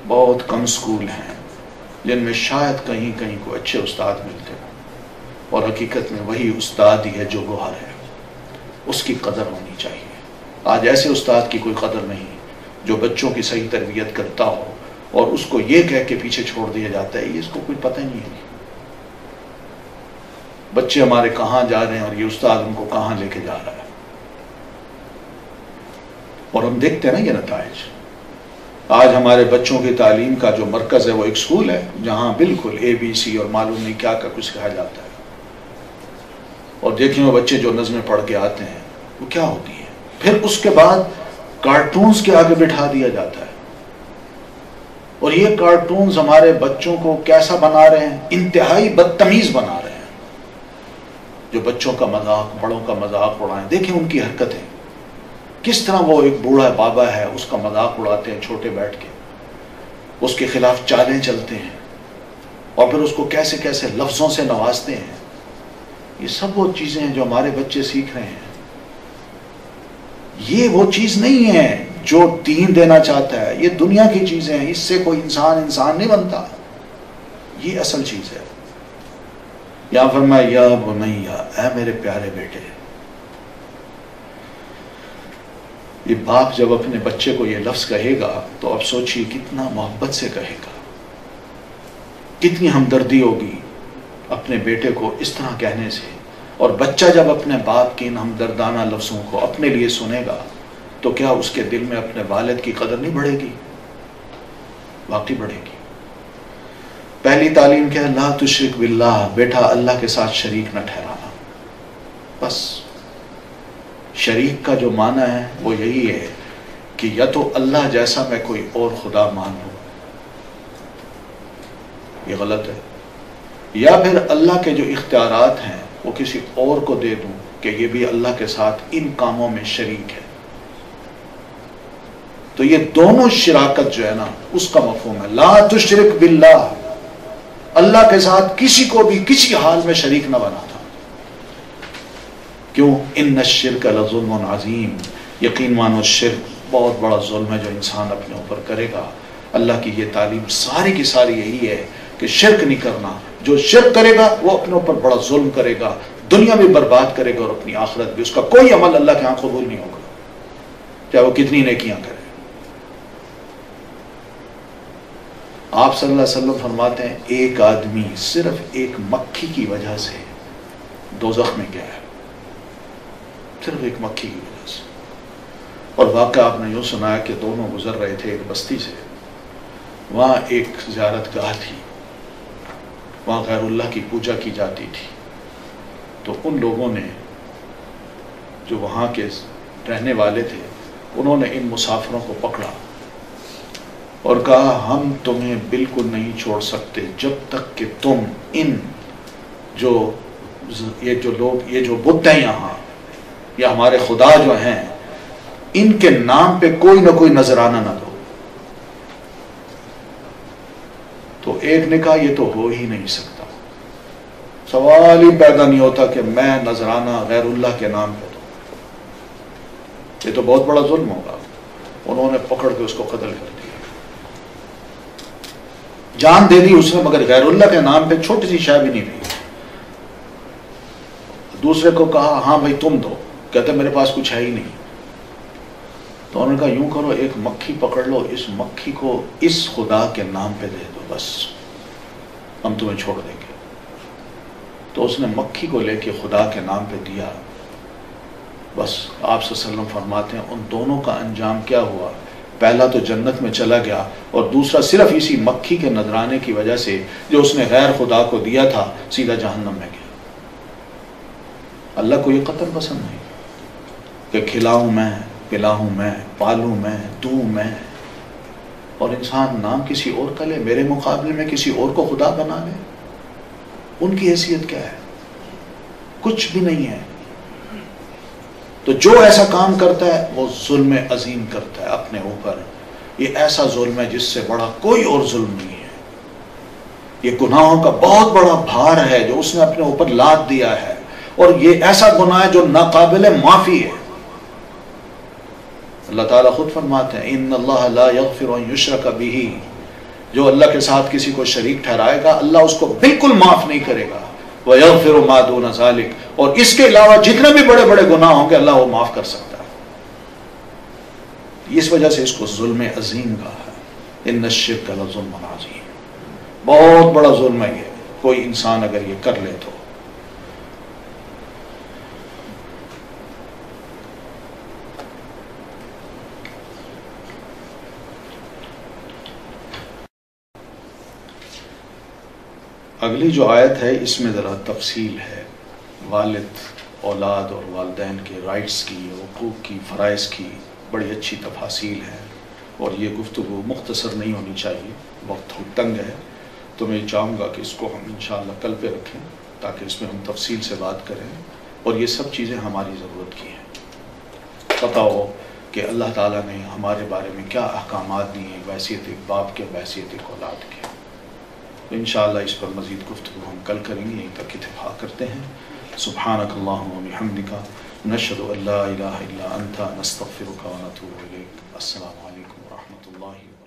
S1: بہت کم اسکول ہیں جن میں شاید کہیں کہیں کو اچھے استاد ملتے ہیں، اور حقیقت میں وہی استاد ہی ہے جو گوہر ہے، اس کی قدر ہونی چاہیے۔ آج ایسے استاد کی کوئی قدر نہیں جو بچوں کی صحیح تربیت کرتا ہو اور اس کو یہ کہہ کے پیچھے چھوڑ دیا جاتا ہے، اس کو کوئی پتہ ہی نہیں ہے بچے ہمارے کہاں جا رہے ہیں اور یہ استاد ان کو کہاں لے کے جا رہا ہے۔ اور ہم دیکھتے ہیں نا یہ نتائج۔ آج ہمارے بچوں کی تعلیم کا جو مرکز ہے وہ ایک اسکول ہے، جہاں بالکل ABC اور معلوم نہیں کیا کا کچھ کہا جاتا ہے۔ اور دیکھیں وہ بچے جو نظمیں پڑھ کے آتے ہیں وہ کیا ہوتی ہیں. پھر اس کے بعد کارٹونز کے آگے بٹھا دیا جاتا ہے، اور یہ کارٹونز ہمارے بچوں کو کیسا بنا رہے ہیں؟ انتہائی بدتمیز بنا رہے ہیں. جو بچوں کا مذاق، بڑوں کا مذاق اڑائیں، دیکھیں ان کی حرکتیں کس طرح. وہ ایک بوڑھا بابا ہے، اس کا مذاق اڑاتے ہیں چھوٹے بیٹھ کے، اس کے خلاف چالیں چلتے ہیں، اور پھر اس کو کیسے کیسے لفظوں سے نوازتے ہیں. یہ سب وہ چیزیں ہیں جو ہمارے بچے سیکھ رہے ہیں. یہ وہ چیز نہیں ہے جو دین دینا چاہتا ہے، یہ دنیا کی چیزیں ہیں. اس سے کوئی انسان نہیں بنتا. یہ اصل چیز ہے. یا فرمایا یا بنیا، اے میرے پیارے بیٹے. یہ باپ جب اپنے بچے کو یہ لفظ کہے گا تو اب سوچیے کتنا محبت سے کہے گا، کتنی ہمدردی ہوگی اپنے بیٹے کو اس طرح کہنے سے. اور بچہ جب اپنے باپ کی ان ہمدردانہ لفظوں کو اپنے لیے سنے گا تو کیا اس کے دل میں اپنے والد کی قدر نہیں بڑھے گی؟ واقعی بڑھے گی. پہلی تعلیم کیا ہے؟ لا تشرک باللہ، بیٹا اللہ کے ساتھ شریک نہ ٹھہرانا. بس شریک کا جو معنی ہے وہ یہی ہے کہ یا تو اللہ جیسا میں کوئی اور خدا مان لوں، یہ غلط ہے، یا پھر اللہ کے جو اختیارات ہیں وہ کسی اور کو دے دوں کہ یہ بھی اللہ کے ساتھ ان کاموں میں شریک ہے. تو یہ دونوں شراکت جو ہے نا اس کا مفہوم ہے. لا تشرک باللہ، اللہ کے ساتھ کسی کو بھی کسی حال میں شریک نہ بنانا. کیوں؟ ان الشرک لظلم عظیم، یقین مانو شرک بہت بڑا ظلم ہے جو انسان اپنے اوپر کرے گا. اللہ کی یہ تعلیم ساری کی ساری یہی ہے کہ شرک نہیں کرنا. جو شرک کرے گا وہ اپنے اوپر بڑا ظلم کرے گا، دنیا بھی برباد کرے گا اور اپنی آخرت بھی. اس کا کوئی عمل اللہ کے ہاں قبول نہیں ہوگا، چاہے وہ کتنی نیکیاں کرے. آپ صلی اللہ علیہ وسلم فرماتے ہیں ایک آدمی صرف ایک مکھی کی وجہ سے دوزخ میں گیا ہے، صرف ایک مکھی کی وجہ سے. اور واقعہ آپ نے یوں سنایا کہ دونوں گزر رہے تھے ایک بستی سے، وہاں ایک زیارت گاہ تھی، وہاں غیر اللہ کی پوجا کی جاتی تھی. تو ان لوگوں نے جو وہاں کے رہنے والے تھے انہوں نے ان مسافروں کو پکڑا اور کہا ہم تمہیں بالکل نہیں چھوڑ سکتے جب تک کہ تم ان یہ جو بت ہیں یہاں یا ہمارے خدا جو ہیں ان کے نام پہ کوئی نہ کوئی نذرانہ نہ دو. تو ایک نے کہا یہ تو ہو ہی نہیں سکتا، سوال ہی پیدا نہیں ہوتا کہ میں نذرانہ غیر اللہ کے نام پہ دوں، یہ تو بہت بڑا ظلم ہوگا. انہوں نے پکڑ کے اس کو قتل کر دیا، جان دے دی اس نے، مگر غیر اللہ کے نام پہ چھوٹی سی شے بھی نہیں دی. دوسرے کو کہا ہاں بھائی تم دو، کہتے میرے پاس کچھ ہے ہی نہیں. تو انہوں نے کہا یوں کرو ایک مکھی پکڑ لو، اس مکھی کو اس خدا کے نام پہ دے دو، بس ہم تمہیں چھوڑ دیں گے. تو اس نے مکھی کو لے کے خدا کے نام پہ دیا. بس آپ صلی اللہ علیہ وسلم فرماتے ہیں ان دونوں کا انجام کیا ہوا؟ پہلا تو جنت میں چلا گیا اور دوسرا صرف اسی مکھی کے نذرانے کی وجہ سے جو اس نے غیر خدا کو دیا تھا سیدھا جہنم میں گیا. اللہ کو یہ قتل پسند نہیں کہ کھلاؤں میں، پلاؤں میں، پالوں میں، دوں میں، اور انسان نام کسی اور کا لے، میرے مقابلے میں کسی اور کو خدا بنا لے. ان کی حیثیت کیا ہے؟ کچھ بھی نہیں ہے. تو جو ایسا کام کرتا ہے وہ ظلم عظیم کرتا ہے اپنے اوپر. یہ ایسا ظلم ہے جس سے بڑا کوئی اور ظلم نہیں ہے. یہ گناہوں کا بہت بڑا بھار ہے جو اس نے اپنے اوپر لاد دیا ہے، اور یہ ایسا گناہ ہے جو ناقابل معافی ہے. اللہ تعالیٰ خود فرماتے ہیں ان اللہ لا یغفر ان یشرک بہ، جو اللہ کے ساتھ کسی کو شریک ٹھہرائے گا اللہ اس کو بالکل معاف نہیں کرے گا. وَيَغْفِرُ مَا دُونَ ذَلِكَ، اور اس کے علاوہ جتنے بھی بڑے بڑے گناہ ہوں گے اللہ وہ معاف کر سکتا ہے. اس وجہ سے اس کو ظلم عظیم کہا ہے. ان الشرک لظلم عظیم، بہت بڑا ظلم ہے یہ، کوئی انسان اگر یہ کر لے تو. اگلی جو آیت ہے اس میں ذرا تفصیل ہے. والد اولاد اور والدین کے رائٹس کی، حقوق کی، فرائض کی بڑی اچھی تفاصیل ہے، اور یہ گفتگو مختصر نہیں ہونی چاہیے، وقت تنگ ہے، تو میں چاہوں گا کہ اس کو ہم انشاءاللہ کل پہ رکھیں تاکہ اس میں ہم تفصیل سے بات کریں، اور یہ سب چیزیں ہماری ضرورت کی ہیں۔ پتہ ہو کہ اللہ تعالیٰ نے ہمارے بارے میں کیا احکامات دیے ہیں بحیثیت ایک باپ کے، بحیثیت ایک اولاد کے۔ انشاءاللہ اس پر مزید گفتگو ہم کل کریں گے، یہیں تک اتفاق کرتے ہیں۔ سبحانک اللہم و بحمدک، نشہد ان لا الہ الا انت، نستغفرک و نتوب الیک۔ السلام علیکم ورحمۃ اللہ۔